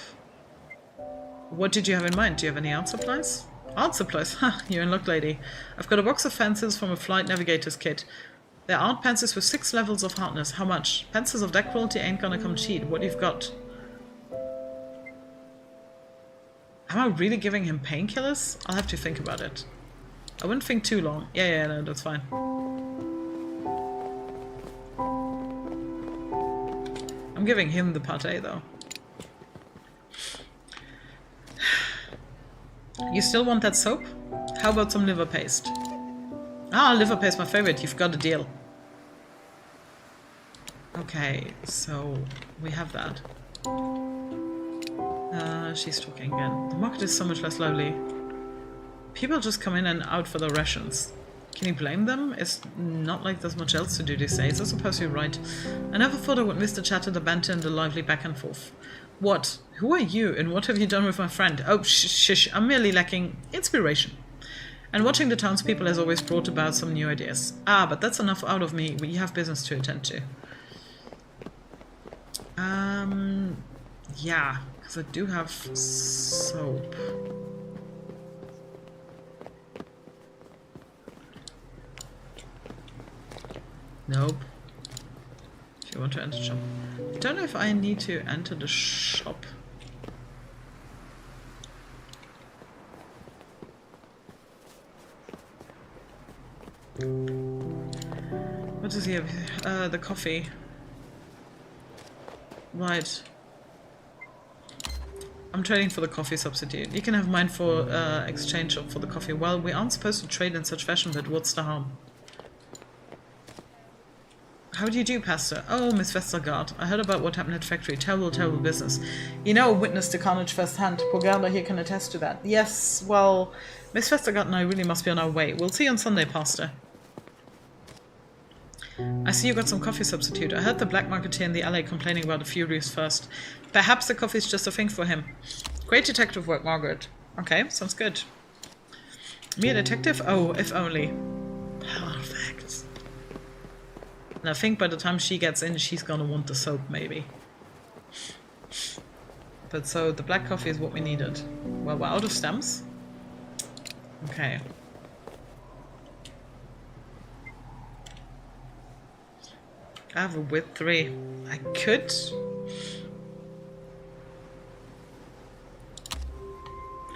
Speaker 1: What did you have in mind? Do you have any art supplies? Art supplies. Ha, you're in luck, lady. I've got a box of pencils from a flight navigator's kit. There are pencils with 6 levels of hardness. How much? Pencils of that quality ain't gonna come cheap. What you've got? Am I really giving him painkillers? I'll have to think about it. I wouldn't think too long. Yeah, no, that's fine. I'm giving him the pate, though. You still want that soap? How about some liver paste? Ah, liver paste, my favorite. You've got a deal. Okay, so we have that. She's talking again. The market is so much less lovely. People just come in and out for their rations. Can you blame them? It's not like there's much else to do these days. I suppose you're right. I never thought I would miss the chatter, the banter, and the lively back and forth. What? Who are you, and what have you done with my friend? Oh, shush, I'm merely lacking inspiration. And watching the townspeople has always brought about some new ideas. Ah, but that's enough out of me. We have business to attend to. Yeah, because I do have soap. Nope. If you want to enter the shop. I don't know if I need to enter the shop. What does he have? The coffee. Right. I'm trading for the coffee substitute. You can have mine for exchange for the coffee. Well, we aren't supposed to trade in such fashion, but what's the harm? How do you do, Pastor? Oh, Miss Vestergaard. I heard about what happened at the factory. Terrible, terrible business. You know, witnessed the carnage firsthand. Poor Gerda here can attest to that. Yes, well, Miss Vestergaard and I really must be on our way. We'll see you on Sunday, Pastor. I see you got some coffee substitute. I heard the black marketeer in the alley complaining about the Furious first. Perhaps the coffee's just a thing for him. Great detective work, Margaret. Okay, sounds good. Me a detective? Oh, if only. Perfect. And I think by the time she gets in, she's gonna want the soap, maybe. But so, the black coffee is what we needed. Well, we're out of stamps. Okay. I have a width 3. I could...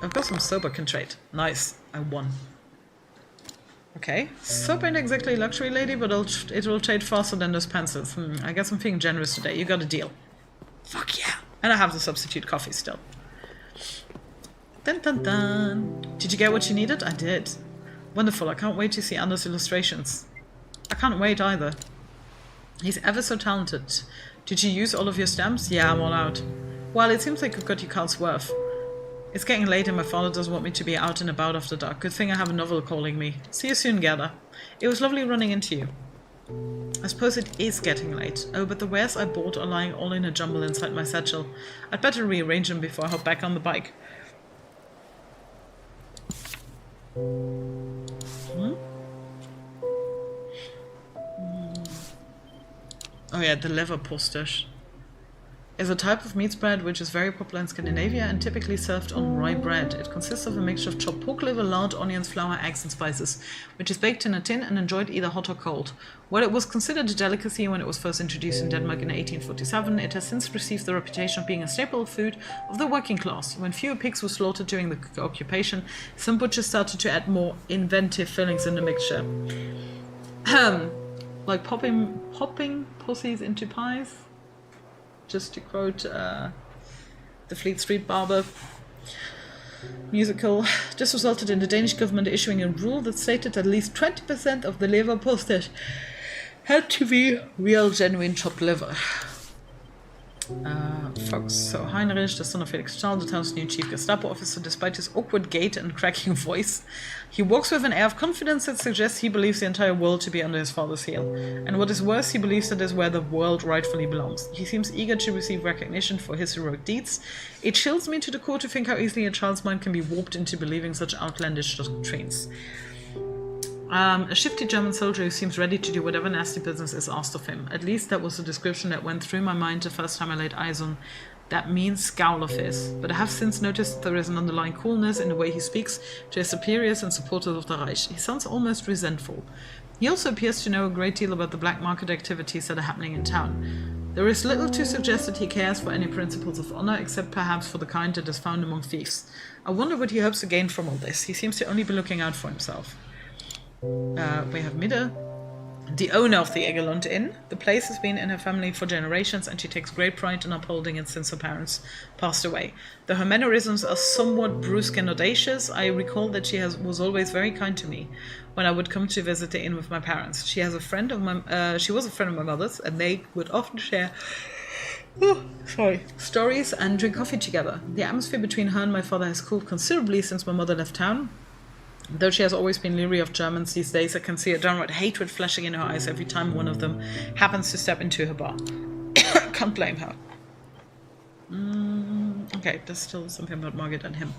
Speaker 1: I've got some soap I can trade. Nice. I won. Okay. Soap ain't exactly a luxury, lady, but it will trade faster than those pencils. I guess I'm feeling generous today. You got a deal. Fuck yeah. And I have the substitute coffee still. Dun dun dun. Did you get what you needed? I did. Wonderful. I can't wait to see Anders' illustrations. I can't wait either. He's ever so talented. Did you use all of your stamps? Yeah, I'm all out. Well, it seems like you've got your cards worth. It's getting late and my father doesn't want me to be out and about after dark. Good thing I have a novel calling me. See you soon, Gerda. It was lovely running into you. I suppose it is getting late. Oh, but the wares I bought are lying all in a jumble inside my satchel. I'd better rearrange them before I hop back on the bike. Oh yeah, the leverpostage is a type of meat spread which is very popular in Scandinavia and typically served on rye bread. It consists of a mixture of chopped pork liver, lard, onions, flour, eggs and spices, which is baked in a tin and enjoyed either hot or cold. While it was considered a delicacy when it was first introduced in Denmark in 1847, it has since received the reputation of being a staple food of the working class. When fewer pigs were slaughtered during the occupation, some butchers started to add more inventive fillings in the mixture. Like popping pussies into pies, just to quote the Fleet Street Barber musical. This resulted in the Danish government issuing a rule that stated that at least 20% of the leverpostage had to be real, genuine chopped liver. Folks. So Heinrich, the son of Felix Charles, the town's new chief Gestapo officer, despite his awkward gait and cracking voice, he walks with an air of confidence that suggests he believes the entire world to be under his father's heel. And what is worse, he believes that is where the world rightfully belongs. He seems eager to receive recognition for his heroic deeds. It chills me to the core to think how easily a child's mind can be warped into believing such outlandish doctrines. A shifty German soldier who seems ready to do whatever nasty business is asked of him. At least that was the description that went through my mind the first time I laid eyes on that mean scowl of his, but I have since noticed there is an underlying coolness in the way he speaks to his superiors and supporters of the Reich. He sounds almost resentful. He also appears to know a great deal about the black market activities that are happening in town. There is little to suggest that he cares for any principles of honor, except perhaps for the kind that is found among thieves. I wonder what he hopes to gain from all this. He seems to only be looking out for himself. We have Mida, the owner of the Egelund Inn. The place has been in her family for generations, and she takes great pride in upholding it since her parents passed away. Though her mannerisms are somewhat brusque and audacious, I recall that she was always very kind to me when I would come to visit the inn with my parents. She was a friend of my mother's, and they would often share stories and drink coffee together. The atmosphere between her and my father has cooled considerably since my mother left town. Though she has always been leery of Germans these days, I can see a downright hatred flashing in her eyes every time one of them happens to step into her bar. Can't blame her. Okay, there's still something about Margit and him.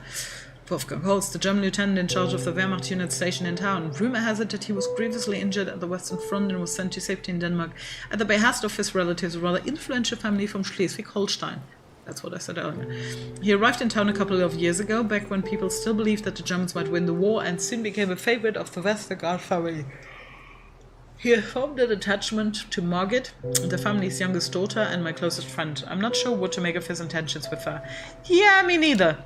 Speaker 1: Wolfgang Holst, the German lieutenant in charge of the Wehrmacht unit stationed in town. Rumor has it that he was grievously injured at the Western Front and was sent to safety in Denmark at the behest of his relatives, a rather influential family from Schleswig-Holstein. That's what I said earlier. He arrived in town a couple of years ago, back when people still believed that the Germans might win the war, and soon became a favorite of the Westergaard family. He formed an attachment to Margit, the family's youngest daughter and my closest friend. I'm not sure what to make of his intentions with her. Yeah, me neither.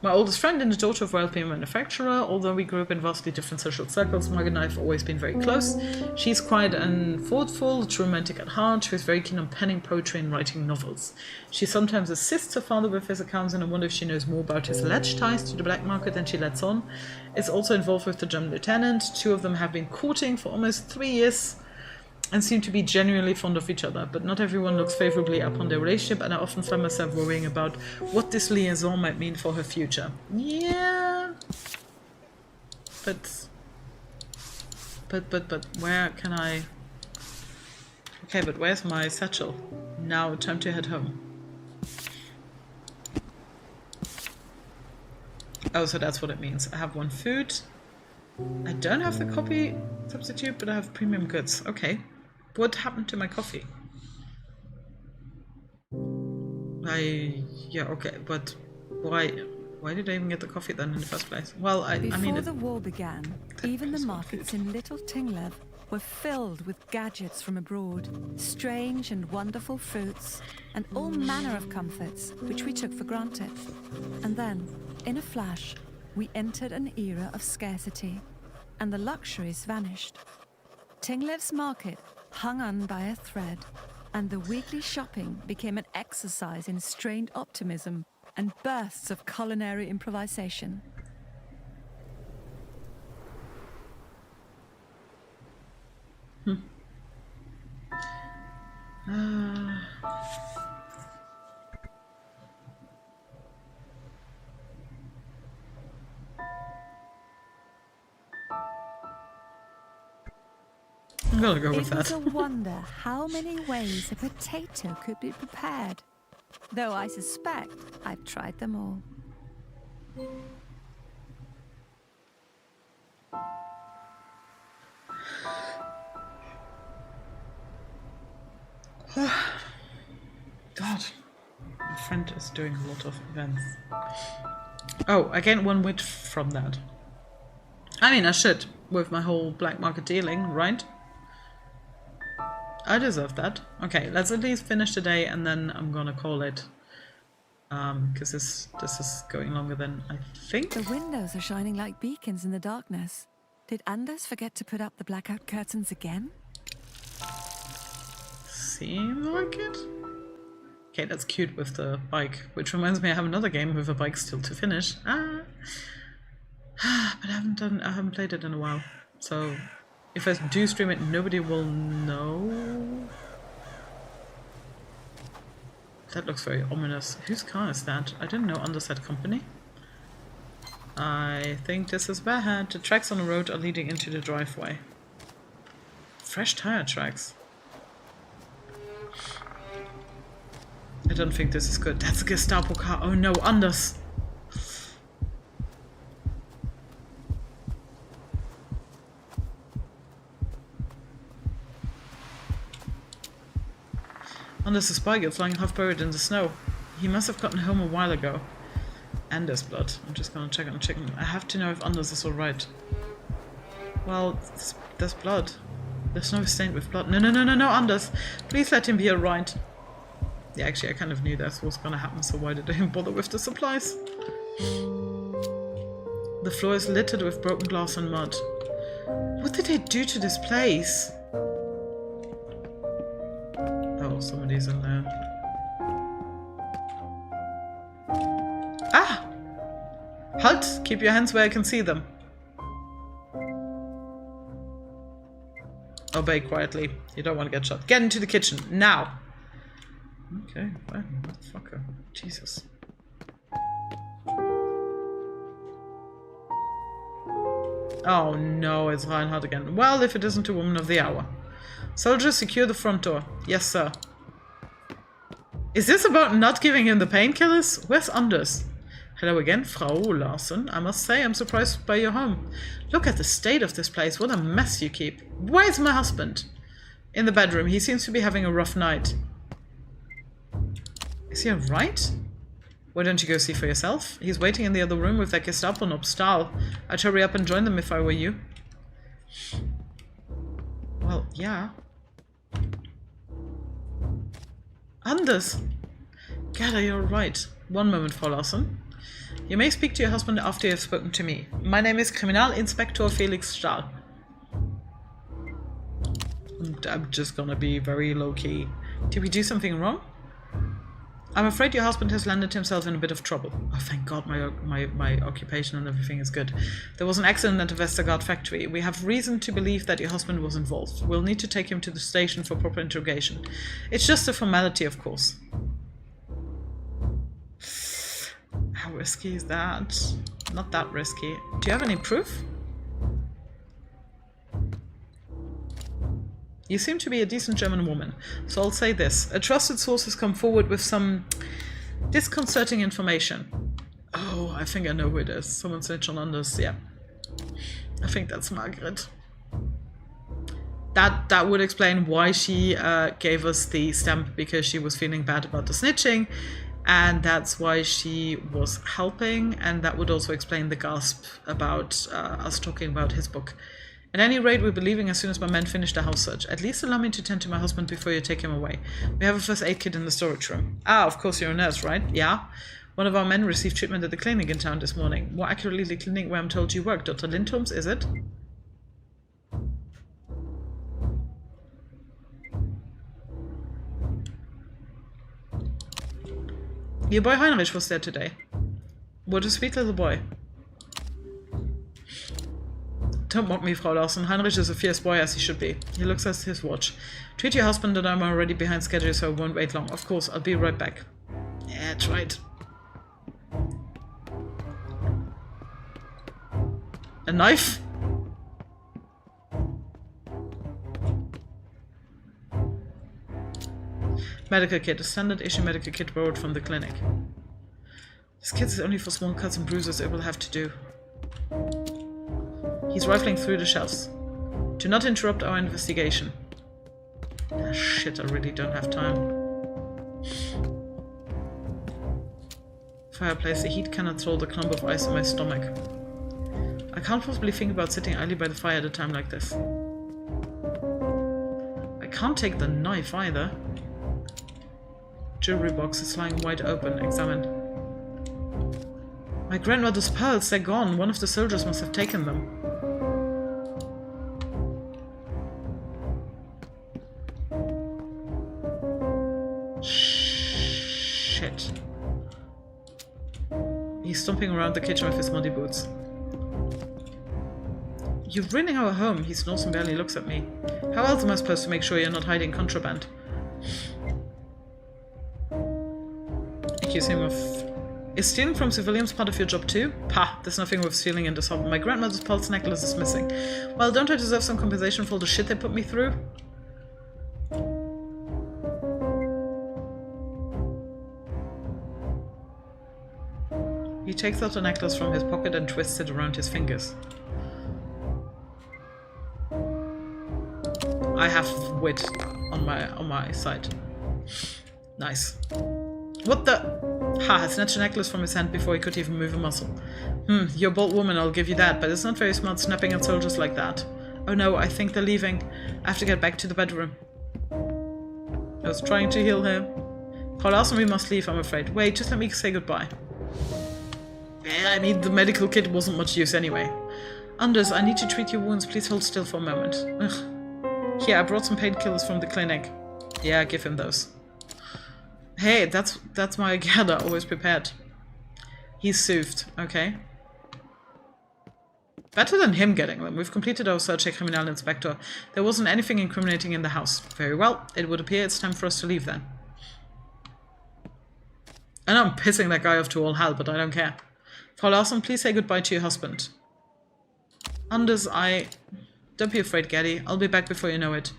Speaker 1: My oldest friend and the daughter of a wealthy manufacturer. Although we grew up in vastly different social circles, Margit and I have always been very close. She's quiet and thoughtful, true romantic at heart. She was very keen on penning poetry and writing novels. She sometimes assists her father with his accounts, and I wonder if she knows more about his alleged ties to the black market than she lets on. Is also involved with the German lieutenant. Two of them have been courting for almost 3 years and seem to be genuinely fond of each other, but not everyone looks favorably upon their relationship, and I often find myself worrying about what this liaison might mean for her future. Yeah, but where can I? Okay, but where's my satchel? Now, time to head home. Oh, so that's what it means. I have 1 food. I don't have the copy substitute, but I have premium goods. Okay. What happened to my coffee? Yeah, okay, but why did I even get the coffee then in the first place? Well, I mean...
Speaker 2: Before the war began, even the markets in Little Tinglev were filled with gadgets from abroad, strange and wonderful fruits, and all manner of comforts, which we took for granted. And then, in a flash, we entered an era of scarcity, and the luxuries vanished. Tinglev's market hung on by a thread, and the weekly shopping became an exercise in strained optimism and bursts of culinary improvisation.
Speaker 1: I'm gonna go with that.
Speaker 2: It was a wonder how many ways a potato could be prepared, though I suspect I've tried them all.
Speaker 1: God, my friend is doing a lot of events. Oh, I gained 1 wit from that. I mean, I should, with my whole black market dealing, right? I deserve that. Okay, let's at least finish the day, and then I'm gonna call it. Because this is going longer than I think.
Speaker 2: The windows are shining like beacons in the darkness. Did Anders forget to put up the blackout curtains again?
Speaker 1: Seems like it. Okay, that's cute with the bike, which reminds me I have another game with a bike still to finish. But I haven't played it in a while, so if I do stream it, nobody will know. That looks very ominous. Whose car is that? I didn't know Anders had company. I think this is bad. The tracks on the road are leading into the driveway. Fresh tire tracks. I don't think this is good. That's a Gestapo car. Oh no, Anders! Anders is bike, it's lying half buried in the snow. He must have gotten home a while ago. And there's blood. I'm just gonna check on the chicken. I have to know if Anders is alright. Well, there's blood. The snow is stained with blood. No, Anders. Please let him be alright. Yeah, actually, I kind of knew that was gonna happen, so why did I even bother with the supplies? The floor is littered with broken glass and mud. What did they do to this place? Oh, somebody's in there. Ah! Halt! Keep your hands where I can see them. Obey quietly. You don't want to get shot. Get into the kitchen, now! Okay, fine, motherfucker. Jesus. Oh no, it's Reinhardt again. Well, if it isn't a woman of the hour. Soldiers, secure the front door. Yes, sir. Is this about not giving him the painkillers? Where's Anders? Hello again, Frau Larson. I must say I'm surprised by your home. Look at the state of this place. What a mess you keep. Where's my husband? In the bedroom. He seems to be having a rough night. Is he alright? Why don't you go see for yourself? He's waiting in the other room with their Gestapo and Obstal. I'd hurry up and join them if I were you. Well, yeah. Anders! Gerda, you're right. One moment, Frau Larson. You may speak to your husband after you have spoken to me. My name is Kriminalinspektor Felix Stahl. I'm just gonna be very low-key. Did we do something wrong? I'm afraid your husband has landed himself in a bit of trouble. Oh, thank God my occupation and everything is good. There was an accident at the Vestergaard factory. We have reason to believe that your husband was involved. We'll need to take him to the station for proper interrogation. It's just a formality, of course. How risky is that? Not that risky. Do you have any proof? You seem to be a decent German woman, so I'll say this. A trusted source has come forward with some disconcerting information. Oh, I think I know who it is. Someone snitched on Anders, yeah. I think that's Margaret. That would explain why she gave us the stamp, because she was feeling bad about the snitching, and that's why she was helping, and that would also explain the gasp about us talking about his book. At any rate, we'll be leaving as soon as my men finish the house search. At least allow me to tend to my husband before you take him away. We have a first aid kit in the storage room. Ah, of course you're a nurse, right? Yeah. One of our men received treatment at the clinic in town this morning. More accurately, the clinic where I'm told you work. Dr. Lindholm's, is it? Your boy Heinrich was there today. What a sweet little boy. Don't mock me, Frau Larson. Heinrich is a fierce boy, as he should be. He looks at his watch. Treat your husband that I'm already behind schedule, so I won't wait long. Of course, I'll be right back. Yeah, that's right. A knife? Medical kit. A standard issue medical kit borrowed from the clinic. This kit is only for small cuts and bruises. It will have to do. He's rifling through the shelves. Do not interrupt our investigation. Ah, shit, I really don't have time. Fireplace. The heat cannot throw the clump of ice in my stomach. I can't possibly think about sitting idly by the fire at a time like this. I can't take the knife either. Jewelry box is lying wide open. Examine. My grandmother's pearls, they're gone. One of the soldiers must have taken them. Shit. He's stomping around the kitchen with his muddy boots. You're ruining our home. He snores and barely looks at me. How else am I supposed to make sure you're not hiding contraband? Accuse him of... Is stealing from civilians part of your job too? Pah, there's nothing worth stealing in this home. My grandmother's pulse necklace is missing. Well, don't I deserve some compensation for all the shit they put me through? He takes out the necklace from his pocket and twists it around his fingers. I have wit on my side. Nice. What the... Ha, I snatched a necklace from his hand before he could even move a muscle. You're a bold woman, I'll give you that, but it's not very smart snapping at soldiers like that. Oh no, I think they're leaving. I have to get back to the bedroom. I was trying to heal him. Frau Larson, we must leave, I'm afraid. Wait, just let me say goodbye. I mean, the medical kit wasn't much use anyway. Anders, I need to treat your wounds. Please hold still for a moment. Ugh. Here, I brought some painkillers from the clinic. Yeah, give him those. Hey, that's my Gerda, always prepared. He's soothed, okay. Better than him getting them. We've completed our search, Criminal Inspector. There wasn't anything incriminating in the house. Very well. It would appear it's time for us to leave then. I know I'm pissing that guy off to all hell, but I don't care. Frau Larson, please say goodbye to your husband. Anders, Don't be afraid, Gerda. I'll be back before you know it.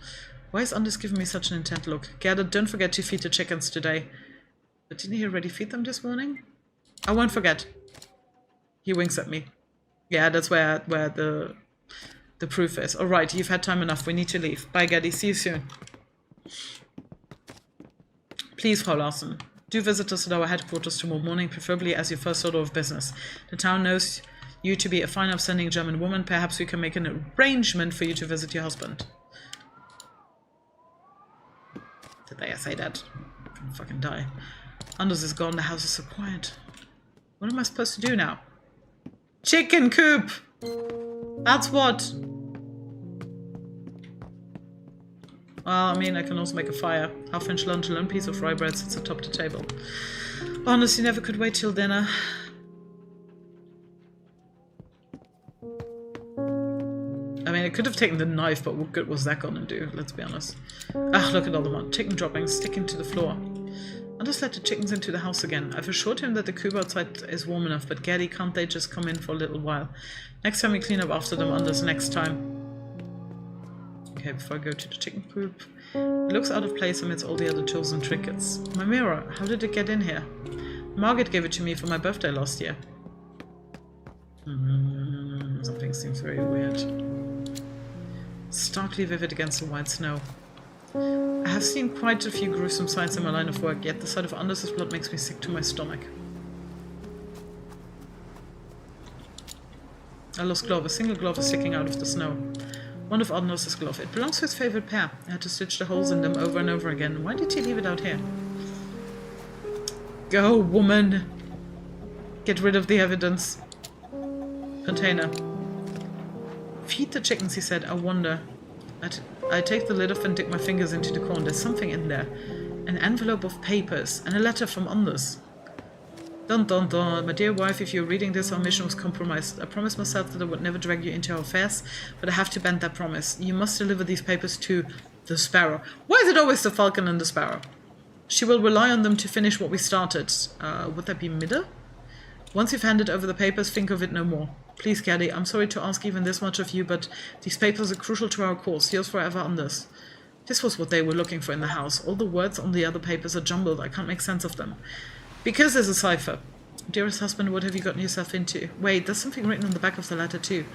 Speaker 1: Why is Anders giving me such an intent look? Gerda, don't forget to feed the chickens today. But didn't he already feed them this morning? I won't forget. He winks at me. Yeah, that's where the proof is. Alright, you've had time enough. We need to leave. Bye, Gerda. See you soon. Please, Frau Larson. Do visit us at our headquarters tomorrow morning, preferably as your first order of business. The town knows you to be a fine, upstanding German woman. Perhaps we can make an arrangement for you to visit your husband. Did they say that? I'm gonna fucking die. Anders is gone. The house is so quiet. What am I supposed to do now? Chicken coop! That's what. Well, I mean, I can also make a fire. Half-inch luncheon, piece of rye bread sits atop the table. Honestly, never could wait till dinner. I mean, I could have taken the knife, but what good was that gonna do? Let's be honest. Ah, look at all the mud. Chicken droppings sticking to the floor. I'll just let the chickens into the house again. I've assured him that the coop outside is warm enough, but Gerda, can't they just come in for a little while? Next time we clean up after them, Anders, next time. Okay, before I go to the chicken coop. It looks out of place amidst all the other tools and trinkets. My mirror, how did it get in here? Margaret gave it to me for my birthday last year. Something seems very weird. Starkly vivid against the white snow. I have seen quite a few gruesome sights in my line of work, yet the sight of Anders' blood makes me sick to my stomach. I lost glove. A single glove is sticking out of the snow. One of Anders' glove. It belongs to his favorite pair. I had to stitch the holes in them over and over again. Why did he leave it out here? Go, woman! Get rid of the evidence. Container. Feed the chickens, he said. I wonder. I take the lid off and dig my fingers into the corn. There's something in there. An envelope of papers and a letter from Anders. Dun dun dun. My dear wife, if you're reading this, our mission was compromised. I promised myself that I would never drag you into our affairs, but I have to bend that promise. You must deliver these papers to the Sparrow. Why is it always the Falcon and the Sparrow? She will rely on them to finish what we started. Would that be Midde? Once you've handed over the papers, think of it no more. Please, Gerda, I'm sorry to ask even this much of you, but these papers are crucial to our cause. Yours forever, Anders. This was what they were looking for in the house. All the words on the other papers are jumbled. I can't make sense of them. Because there's a cipher. Dearest husband, what have you gotten yourself into? Wait, there's something written on the back of the letter too.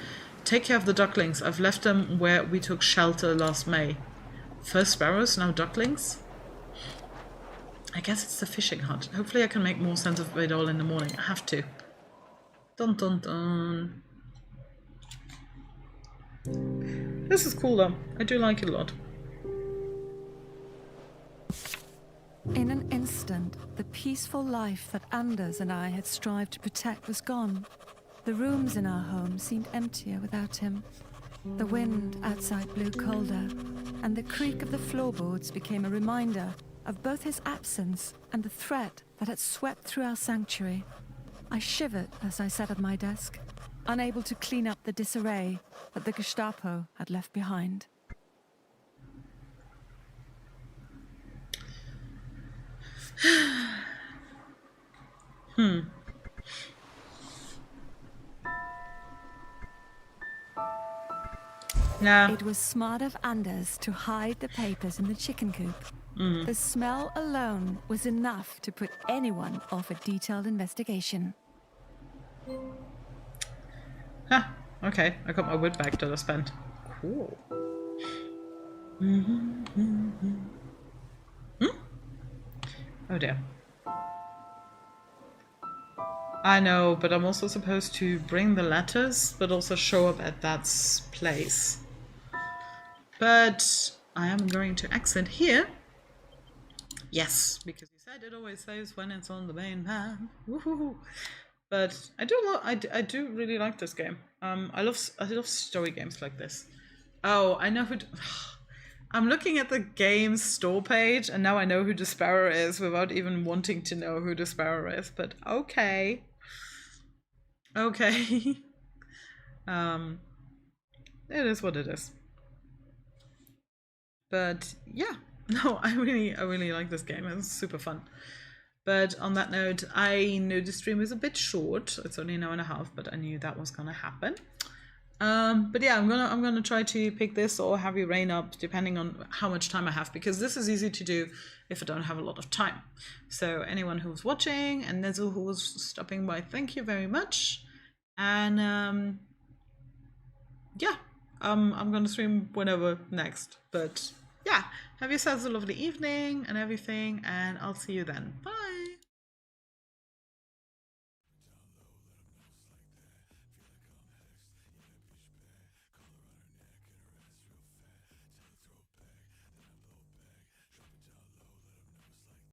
Speaker 1: Take care of the ducklings. I've left them where we took shelter last May. First sparrows, now ducklings? I guess it's the fishing hut. Hopefully I can make more sense of it all in the morning. I have to. Dun dun dun. This is cool though. I do like it a lot.
Speaker 2: In an instant, the peaceful life that Anders and I had strived to protect was gone. The rooms in our home seemed emptier without him. The wind outside blew colder, and the creak of the floorboards became a reminder of both his absence and the threat that had swept through our sanctuary. I shivered as I sat at my desk, unable to clean up the disarray that the Gestapo had left behind.
Speaker 1: Nah.
Speaker 2: It was smart of Anders to hide the papers in the chicken coop. The smell alone was enough to put anyone off a detailed investigation.
Speaker 1: Huh, okay. I got my wood back that I spent. Cool. Oh dear. I know, but I'm also supposed to bring the letters, but also show up at that place. But I am going to exit here. Yes, because you said it always saves when it's on the main map. Woohoo! But I do really like this game. I love story games like this. Oh, I know who. I'm looking at the game's store page, and now I know who the Sparrow is without even wanting to know who the Sparrow is. But okay, okay. It is what it is. But yeah, no, I really like this game. It's super fun. But on that note, I know the stream is a bit short. It's only an hour and a half, but I knew that was gonna happen. But yeah, I'm gonna try to pick this or have you rain up depending on how much time I have, because this is easy to do if I don't have a lot of time. So anyone who's watching and Nezu who was stopping by, thank you very much. And yeah, I'm gonna stream whenever next. But yeah, have yourselves a lovely evening and everything, and I'll see you then. Bye.